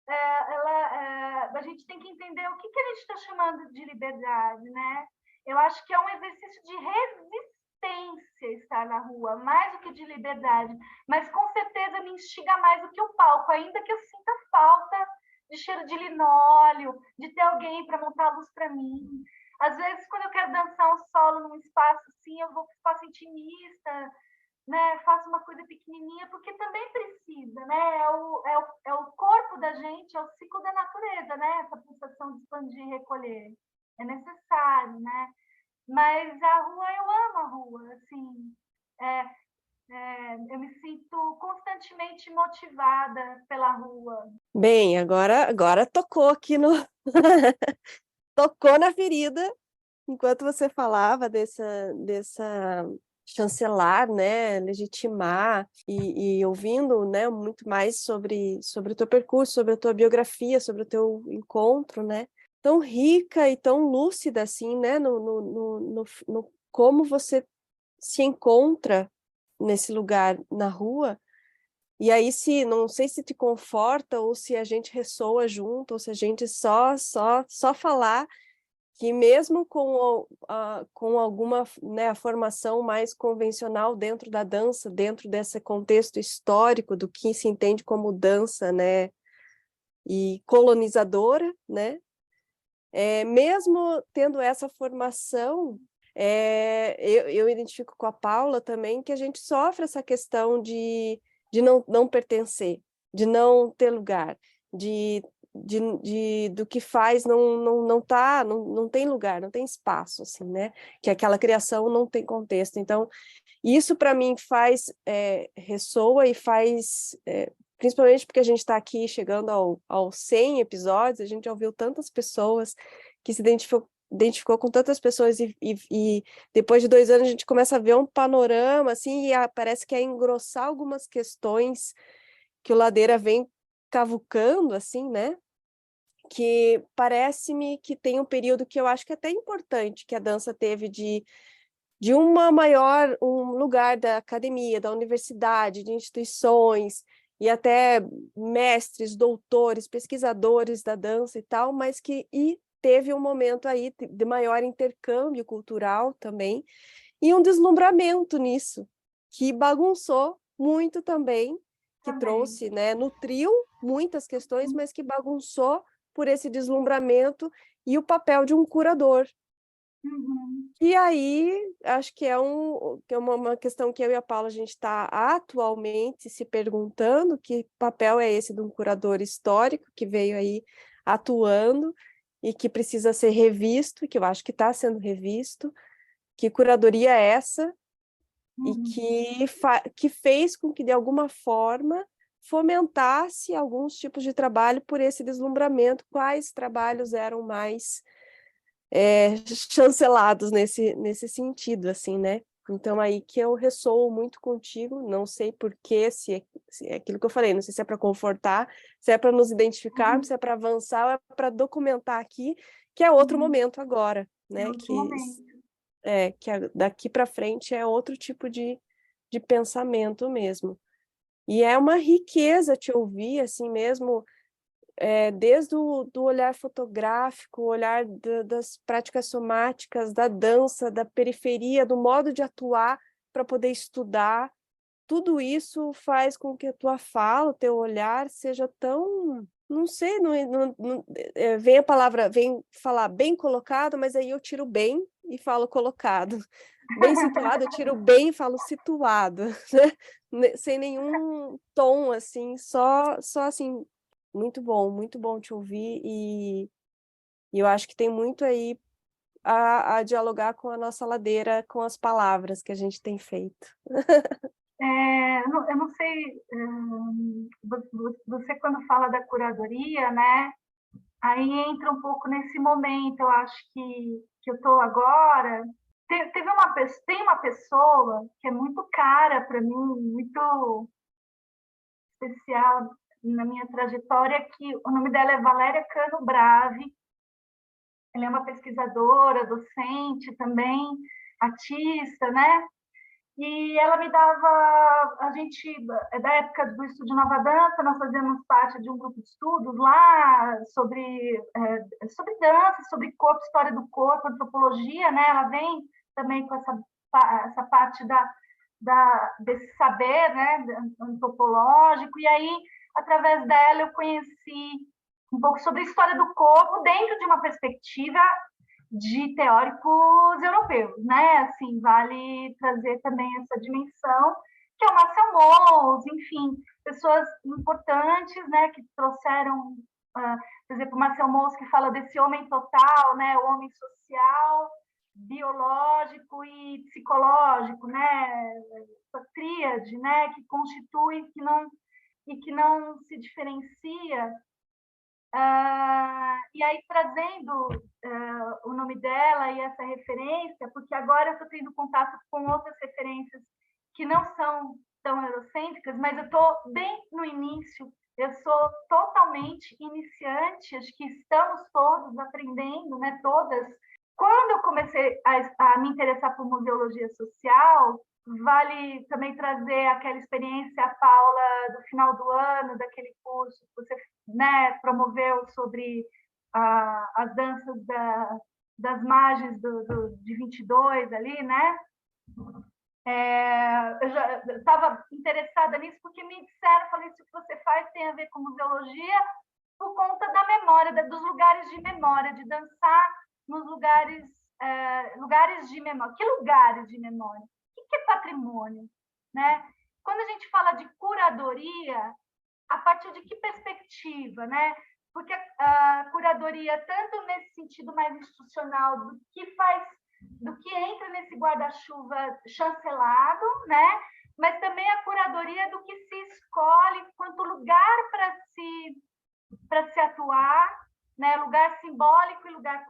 a gente tem que entender o que a gente está chamando de liberdade, né? Eu acho que é um exercício de resistência potência estar na rua, mais do que de liberdade, mas com certeza me instiga mais do que o palco, ainda que eu sinta falta de cheiro de linóleo, de ter alguém para montar a luz para mim. Às vezes, quando eu quero dançar um solo num espaço assim, eu vou para o espaço intimista, né? Faço uma coisa pequenininha, porque também precisa, né? É o corpo da gente, é o ciclo da natureza, né? Essa pulsação de expandir e recolher. É necessário, né? Mas a rua, eu amo a rua, assim. Eu me sinto constantemente motivada pela rua. Bem, agora tocou aqui no... tocou na ferida, enquanto você falava dessa chancelar, né, legitimar e ouvindo, né, muito mais sobre o teu percurso, sobre a tua biografia, sobre o teu encontro, né, tão rica e tão lúcida, assim, né, no como você se encontra nesse lugar na rua. E aí, não sei se te conforta ou se a gente ressoa junto, ou se a gente só falar que mesmo com alguma, né, a formação mais convencional dentro da dança, dentro desse contexto histórico do que se entende como dança, né, e colonizadora, né, mesmo tendo essa formação, eu identifico com a Paula também que a gente sofre essa questão de não pertencer, de não ter lugar, do que faz não tem lugar, não tem espaço, assim, né? Que aquela criação não tem contexto. Então, isso para mim ressoa e faz, principalmente porque a gente está aqui chegando aos 100 episódios, a gente já ouviu tantas pessoas que se identificou com tantas pessoas e depois de 2 anos a gente começa a ver um panorama, assim, e parece que é engrossar algumas questões que o Ladeira vem cavucando, assim, né? Que parece-me que tem um período que eu acho que é até importante que a dança teve de um lugar da academia, da universidade, de instituições, e até mestres, doutores, pesquisadores da dança e tal, mas teve um momento aí de maior intercâmbio cultural também, e um deslumbramento nisso, que bagunçou muito também, que trouxe, né, nutriu muitas questões, mas que bagunçou por esse deslumbramento e o papel de um curador. Uhum. E aí, acho que é uma questão que eu e a Paula, a gente está atualmente se perguntando que papel é esse de um curador histórico que veio aí atuando e que precisa ser revisto, e que eu acho que está sendo revisto, que curadoria é essa, e que fez com que, de alguma forma, fomentasse alguns tipos de trabalho por esse deslumbramento, quais trabalhos eram mais chancelados nesse sentido, assim, né? Então, aí que eu ressoo muito contigo, não sei por quê, se é aquilo que eu falei, não sei se é para confortar, se é para nos identificarmos, se é para avançar, ou é para documentar aqui, que é outro momento agora, né? Daqui para frente é outro tipo de pensamento mesmo. E é uma riqueza te ouvir, assim mesmo, desde do olhar fotográfico, o olhar das práticas somáticas, da dança, da periferia, do modo de atuar para poder estudar, tudo isso faz com que a tua fala, o teu olhar seja tão, não sei, vem a palavra, vem falar bem colocado, mas aí eu tiro bem e falo colocado. Bem situado, eu tiro bem e falo situado, né? Sem nenhum tom, assim, só assim, muito bom te ouvir e eu acho que tem muito aí a dialogar com a nossa Ladeira, com as palavras que a gente tem feito. Eu não sei, você quando fala da curadoria, né? Aí entra um pouco nesse momento, eu acho que eu estou agora. Tem uma pessoa que é muito cara para mim, muito especial na minha trajetória, que o nome dela é Valéria Cano Bravi. Ela é uma pesquisadora, docente também, artista, né? E ela me dava, a gente, da época do Estúdio Nova Dança, nós fazíamos parte de um grupo de estudos lá sobre dança, sobre corpo, história do corpo, antropologia, né? Ela vem também com essa essa parte desse saber, né, antropológico, e aí, através dela, eu conheci um pouco sobre a história do corpo dentro de uma perspectiva de teóricos europeus, né? Assim, vale trazer também essa dimensão, que é o Marcel Mauss, enfim, pessoas importantes, né, que trouxeram, por exemplo, o Marcel Mauss, que fala desse homem total, né, o homem social, biológico e psicológico, né, essa tríade, né, que constitui que não se diferencia. E aí, trazendo o nome dela e essa referência, porque agora eu estou tendo contato com outras referências que não são tão eurocêntricas, mas eu estou bem no início, eu sou totalmente iniciante, acho que estamos todos aprendendo, né, todas. Quando eu comecei a me interessar por museologia social, vale também trazer aquela experiência, Paula, do final do ano, daquele curso que você, né, promoveu sobre as danças das margens de 22 ali, né? Eu já estava interessada nisso porque me disseram, falei, isso que você faz tem a ver com museologia por conta da memória, dos lugares de memória, de dançar nos lugares de memória. Que lugares de memória? O que é patrimônio? Né? Quando a gente fala de curadoria, a partir de que perspectiva? Né? Porque a curadoria, tanto nesse sentido mais institucional, do que entra nesse guarda-chuva chancelado, né? Mas também a curadoria do que se escolhe quanto lugar para se atuar, né? Lugar simbólico e lugar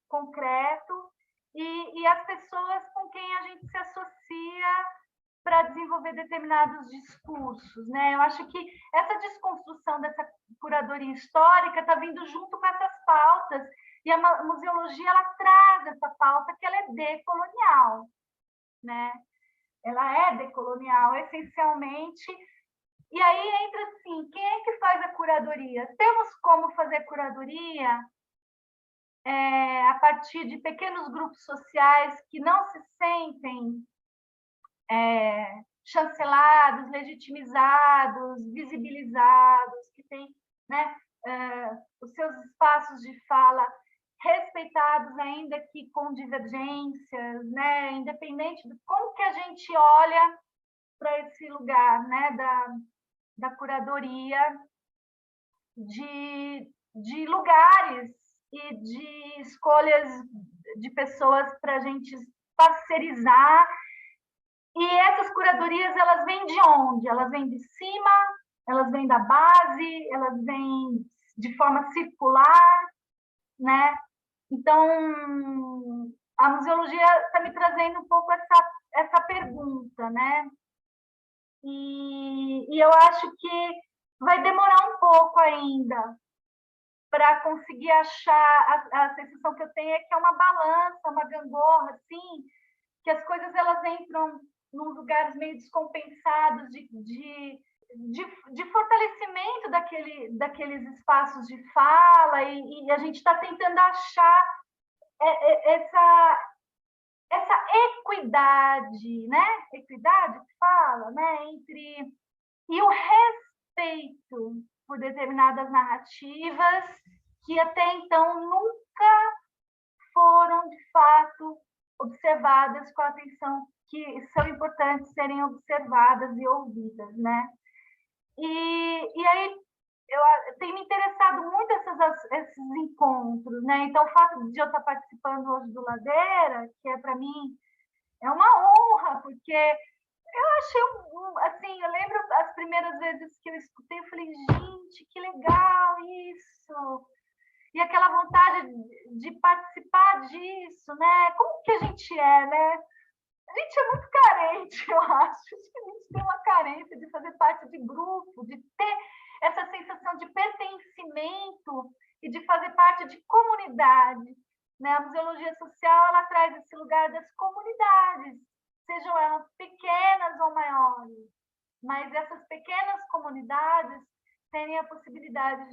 concreto, e as pessoas com quem a gente se associa para desenvolver determinados discursos, né? Eu acho que essa desconstrução dessa curadoria histórica está vindo junto com essas pautas, e a museologia ela traz essa pauta que ela é decolonial, né? Ela é decolonial, essencialmente. E aí entra assim, quem é que faz a curadoria? Temos como fazer curadoria a partir de pequenos grupos sociais que não se sentem chancelados, legitimizados, visibilizados, que têm, né, os seus espaços de fala respeitados, ainda que com divergências, né, independente de como que a gente olha para esse lugar, né, da curadoria, de lugares e de escolhas de pessoas para a gente parcerizar. E essas curadorias, elas vêm de onde? Elas vêm de cima, elas vêm da base, elas vêm de forma circular, né? Então, a museologia está me trazendo um pouco essa pergunta, né? E eu acho que vai demorar um pouco ainda para conseguir achar, a sensação que eu tenho é que é uma balança, uma gangorra, assim, que as coisas elas entram nos lugares meio descompensados de fortalecimento daqueles espaços de fala, e a gente está tentando achar essa equidade, né? Equidade que fala, né? E o respeito por determinadas narrativas que até então nunca foram, de fato, observadas com a atenção que são importantes serem observadas e ouvidas, né? E aí eu tenho me interessado muito esses encontros, né? Então, o fato de eu estar participando hoje do Ladeira, que para mim é uma honra, porque eu achei assim, eu lembro as primeiras vezes que eu escutei, eu falei, gente, que legal isso! E aquela vontade de participar disso, né? Como que a gente é, né? A gente é muito carente, eu acho. Acho que a gente tem uma carência de fazer parte de grupo, de ter essa sensação de pertencimento e de fazer parte de comunidade, né? A museologia social ela traz esse lugar das comunidades, sejam elas pequenas ou maiores, mas essas pequenas comunidades terem a possibilidade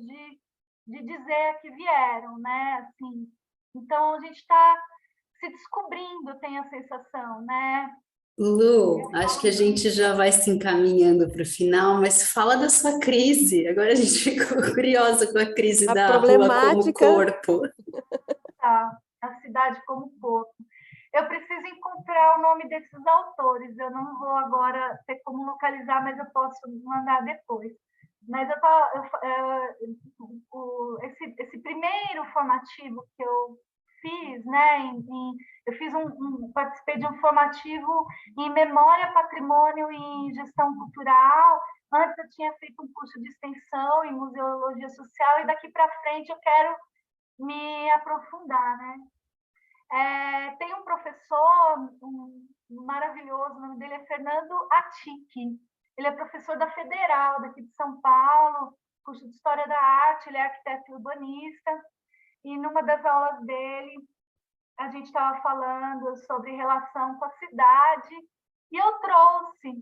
de dizer a que vieram, né? Assim, então a gente está se descobrindo, tenho a sensação, né? Lu, acho que a gente já vai se encaminhando para o final, mas fala da sua crise. Agora a gente ficou curiosa com a crise A da rua como problemática. corpo. Tá, a cidade como corpo. Eu preciso encontrar o nome desses autores. Eu não vou agora ter como localizar, mas eu posso mandar depois. Mas esse primeiro formativo que eu fiz, né? Eu fiz participei de um formativo em memória, patrimônio e gestão cultural. Antes eu tinha feito um curso de extensão em museologia social e daqui para frente eu quero me aprofundar, né? Tem um professor maravilhoso, o nome dele é Fernando Atiki. Ele é professor da Federal, daqui de São Paulo, curso de História da Arte, ele é arquiteto urbanista, e numa das aulas dele, a gente estava falando sobre relação com a cidade, e eu trouxe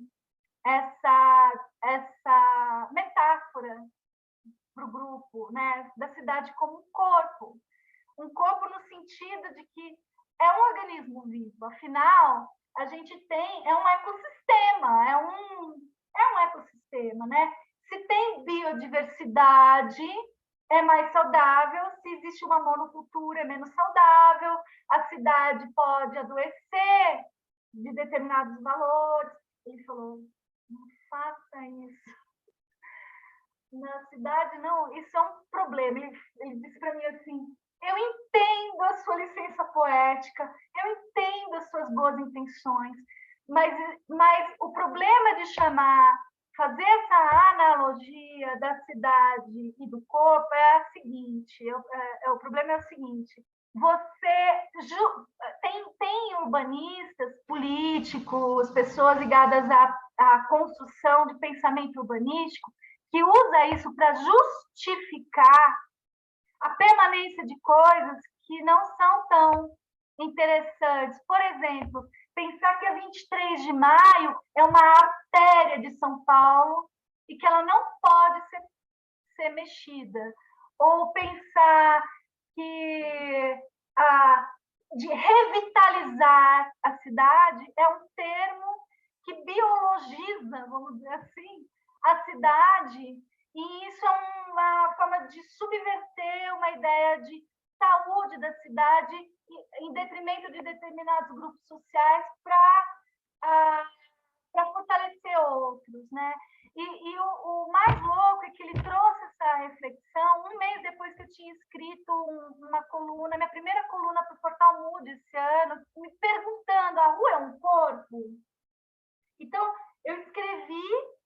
essa metáfora para o grupo, né, da cidade como um corpo no sentido de que é um organismo vivo, afinal, a gente tem, é um ecossistema, é um ecossistema, né? Se tem biodiversidade, é mais saudável, se existe uma monocultura, é menos saudável, a cidade pode adoecer de determinados valores. Ele falou, não faça isso. Na cidade, não, isso é um problema. Ele disse para mim assim, eu entendo a sua licença poética, eu entendo as suas boas intenções, mas o problema de fazer essa analogia da cidade e do corpo é a seguinte, o problema é o seguinte, você tem urbanistas, políticos, pessoas ligadas à construção de pensamento urbanístico, que usa isso para justificar a permanência de coisas que não são tão interessantes. Por exemplo, pensar que a 23 de maio é uma artéria de São Paulo e que ela não pode ser mexida. Ou pensar que de revitalizar a cidade é um termo que biologiza, vamos dizer assim, a cidade, e isso é uma forma de subverter uma ideia de saúde da cidade em detrimento de determinados grupos sociais para fortalecer outros, né? E o mais louco é que ele trouxe essa reflexão um mês depois que eu tinha escrito uma coluna, minha primeira coluna para o Portal Mood esse ano, me perguntando, a rua é um corpo? Então, eu escrevi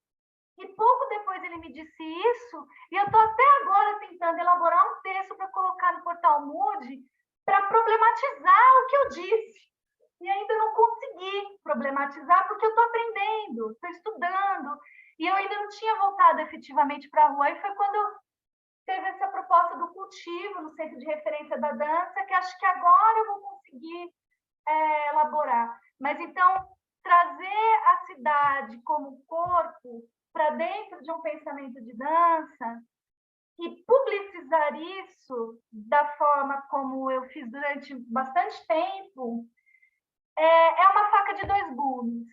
e pouco depois ele me disse isso, e eu estou até agora tentando elaborar um texto para colocar no Portal Mood para problematizar o que eu disse. E ainda não consegui problematizar porque eu estou aprendendo, estou estudando, e eu ainda não tinha voltado efetivamente para a rua. E foi quando teve essa proposta do cultivo no Centro de Referência da Dança, que acho que agora eu vou conseguir elaborar. Mas então, trazer a cidade como corpo para dentro de um pensamento de dança e publicizar isso da forma como eu fiz durante bastante tempo é uma faca de dois gumes,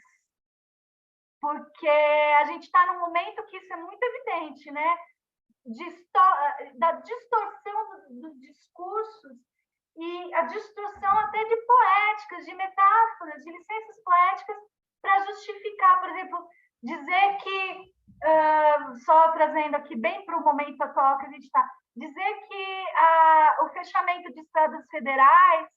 porque a gente está num momento que isso é muito evidente, né? Da distorção dos discursos e a distorção até de poéticas, de metáforas, de licenças poéticas para justificar, por exemplo, dizer que, só trazendo aqui bem para o momento atual que a gente está, dizer que o fechamento de estradas federais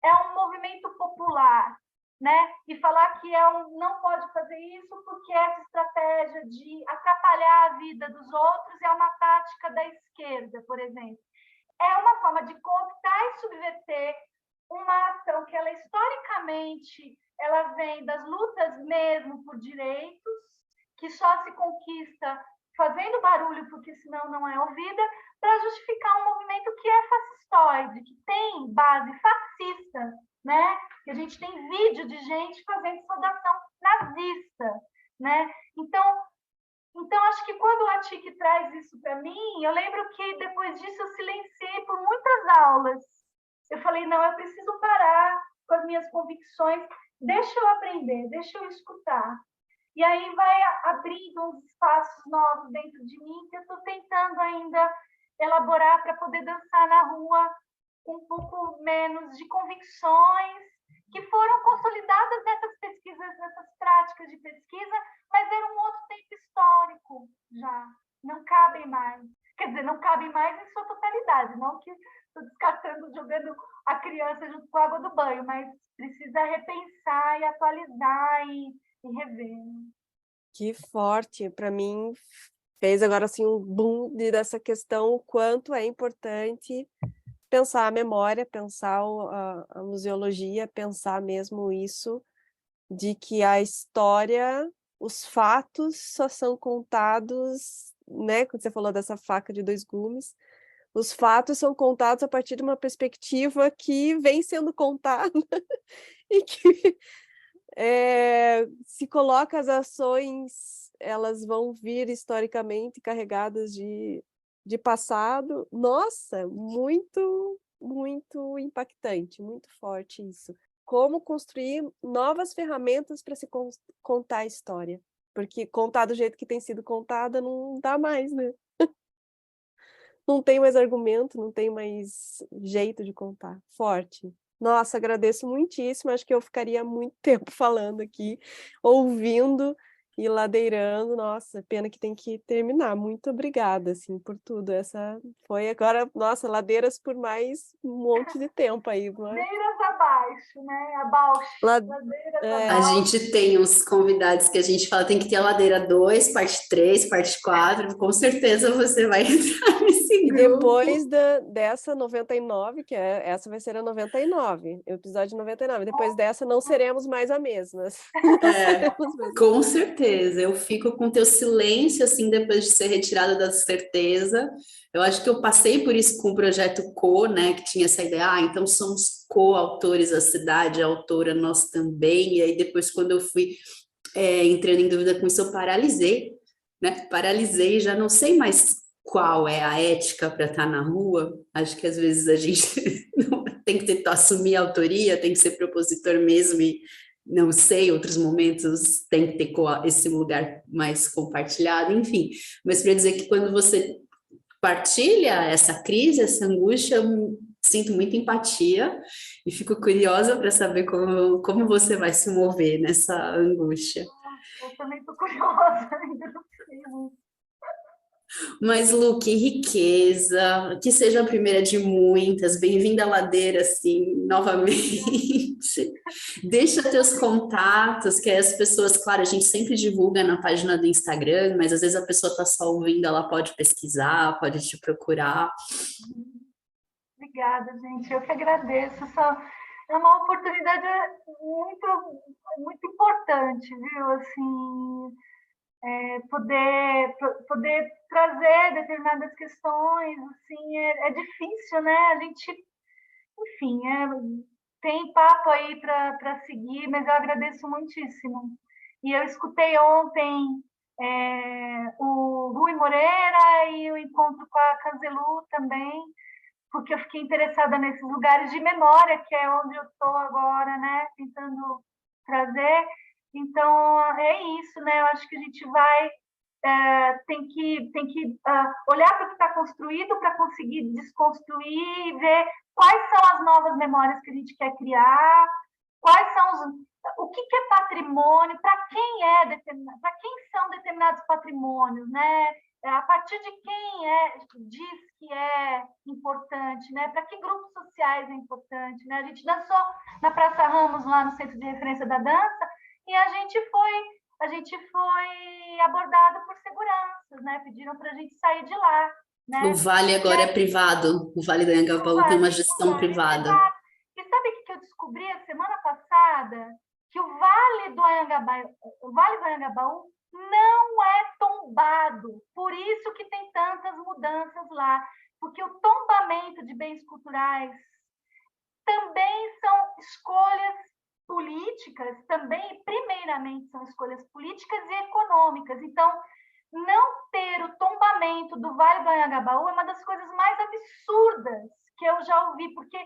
é um movimento popular, né? E falar que não pode fazer isso porque essa estratégia de atrapalhar a vida dos outros é uma tática da esquerda, por exemplo. É uma forma de cooptar e subverter uma ação que ela historicamente ela vem das lutas mesmo por direitos, que só se conquista fazendo barulho, porque senão não é ouvida, para justificar um movimento que é fascistoide, que tem base fascista, né? Que a gente tem vídeo de gente fazendo saudação nazista, né? Então, acho que quando o Atiki traz isso para mim, eu lembro que depois disso eu silenciei por muitas aulas. Eu falei, não, eu preciso parar, com as minhas convicções, deixa eu aprender, deixa eu escutar. E aí vai abrindo uns espaços novos dentro de mim que eu estou tentando ainda elaborar para poder dançar na rua com um pouco menos de convicções que foram consolidadas nessas pesquisas, nessas práticas de pesquisa, mas era um outro tempo histórico já, não cabem mais. Quer dizer, não cabem mais em sua totalidade, não que estou descartando, jogando a criança junto com a água do banho, mas precisa repensar e atualizar e rever. Que forte, para mim fez agora assim um boom dessa questão, o quanto é importante pensar a memória, pensar a museologia, pensar mesmo isso, de que a história, os fatos só são contados, né? Quando você falou dessa faca de dois gumes, os fatos são contados a partir de uma perspectiva que vem sendo contada e que se coloca as ações, elas vão vir historicamente carregadas de passado. Nossa, muito, muito impactante, muito forte isso. Como construir novas ferramentas para se contar a história. Porque contar do jeito que tem sido contada não dá mais, né? Não tem mais argumento, não tem mais jeito de contar. Forte. Nossa, agradeço muitíssimo. Acho que eu ficaria muito tempo falando aqui, ouvindo e ladeirando. Nossa, pena que tem que terminar. Muito obrigada, assim, por tudo. Essa foi agora, nossa, ladeiras por mais um monte de tempo aí. Ladeiras abaixo, né? Abaixo. Ladeiras A abaixo. gente tem uns convidados que a gente fala, tem que ter a ladeira 2, parte 3, parte 4, com certeza você vai entrar nesse E grupo. depois dessa 99, que essa vai ser a 99, o episódio 99. Depois dessa não seremos mais a mesma. Com certeza, eu fico com teu silêncio, assim, depois de ser retirada da certeza. Eu acho que eu passei por isso com o projeto Co, né, que tinha essa ideia, então somos co-autores da cidade, a autora nós também, e aí depois quando eu fui entrando em dúvida com isso, eu paralisei, né, paralisei, já não sei mais qual é a ética para estar na rua. Acho que às vezes a gente tem que tentar assumir a autoria, tem que ser propositor mesmo e não sei, outros momentos tem que ter esse lugar mais compartilhado, enfim. Mas para dizer que quando você partilha essa crise, essa angústia, eu sinto muita empatia e fico curiosa para saber como você vai se mover nessa angústia. Eu também estou curiosa, ainda não sei muito. Mas, Lu, que riqueza, que seja a primeira de muitas, bem-vinda à ladeira, assim, novamente. Deixa teus contatos, que as pessoas, claro, a gente sempre divulga na página do Instagram, mas às vezes a pessoa está só ouvindo, ela pode pesquisar, pode te procurar. Obrigada, gente, eu que agradeço, é uma oportunidade muito, muito importante, viu, assim... poder trazer determinadas questões, assim, é difícil, né? A gente, enfim, tem papo aí para seguir, mas eu agradeço muitíssimo. E eu escutei ontem o Rui Moreira e o encontro com a Canzelu também, porque eu fiquei interessada nesses lugares de memória, que é onde eu estou agora, né? Tentando trazer. Então, é isso, né? Eu acho que a gente tem que olhar para o que está construído para conseguir desconstruir e ver quais são as novas memórias que a gente quer criar, o que é patrimônio, para quem são determinados patrimônios, né? A partir de quem diz que é importante, né? Para que grupos sociais é importante, né? A gente dançou na Praça Ramos, lá no Centro de Referência da Dança, e a gente foi abordado por seguranças, né? Pediram para a gente sair de lá, né? O vale agora é privado, o Vale do Anhangabaú tem uma gestão privada. E sabe o que eu descobri a semana passada? Que o Vale do Anhangabaú não é tombado, por isso que tem tantas mudanças lá, porque o tombamento de bens culturais também são escolhas políticas, também, primeiramente, são escolhas políticas e econômicas. Então, não ter o tombamento do Vale do Anhangabaú é uma das coisas mais absurdas que eu já ouvi, porque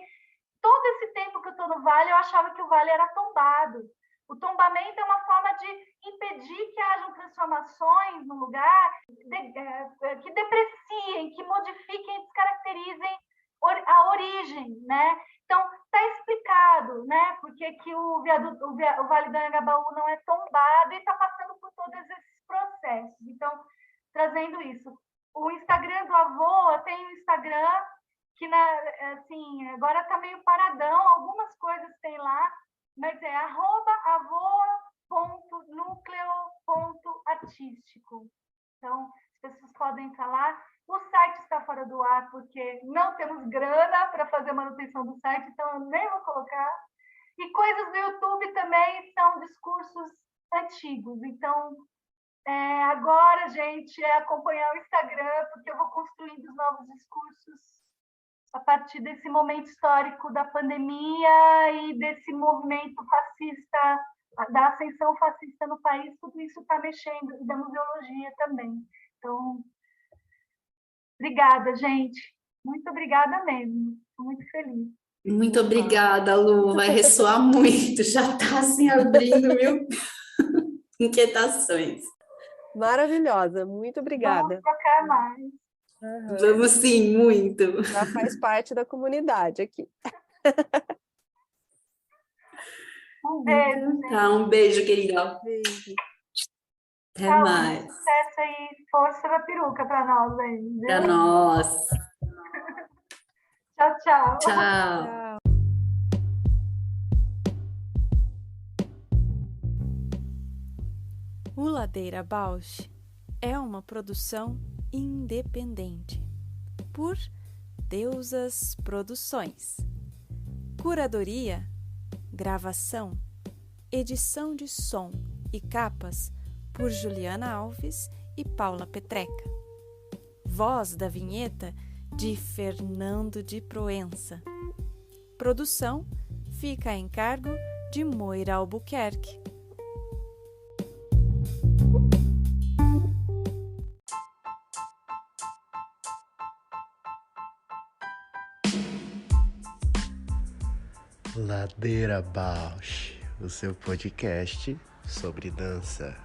todo esse tempo que eu estou no vale, eu achava que o vale era tombado. O tombamento é uma forma de impedir que hajam transformações no lugar que depreciem, que modifiquem, descaracterizem a origem, né? Então, está explicado, né? Porque que o Vale do Anhangabaú não é tombado e está passando por todos esses processos. Então, trazendo isso. O Instagram do Avoa tem um Instagram que, assim, agora está meio paradão, algumas coisas tem lá, mas é @avoa.núcleo.artístico. Então, as pessoas podem entrar lá. O site está fora do ar, porque não temos grana para fazer a manutenção do site, então eu nem vou colocar. E coisas do YouTube também são discursos antigos. Então, agora, gente, é acompanhar o Instagram, porque eu vou construindo os novos discursos a partir desse momento histórico da pandemia e desse movimento fascista, da ascensão fascista no país. Tudo isso está mexendo, e da museologia também. Então, obrigada, gente. Muito obrigada mesmo. Estou muito feliz. Muito obrigada, Lu. Vai ressoar muito. Já está assim abrindo mil inquietações. Maravilhosa, muito obrigada. Vamos trocar mais. Uhum. Vamos sim, muito. Já faz parte da comunidade aqui. Um beijo, Então, gente. tá, um beijo, querida. Beijo. Até Saúde, mais. sucesso e força da peruca para nós aí. Viu? Pra nós. Tchau, tchau. Tchau. Tchau. O Ladeira Bausch é uma produção independente por Deusas Produções. Curadoria, gravação, edição de som e capas por Juliana Alves e Paula Petreca. Voz da vinheta de Fernando de Proença. Produção fica a encargo de Moira Albuquerque. Ladeira Bausch, o seu podcast sobre dança.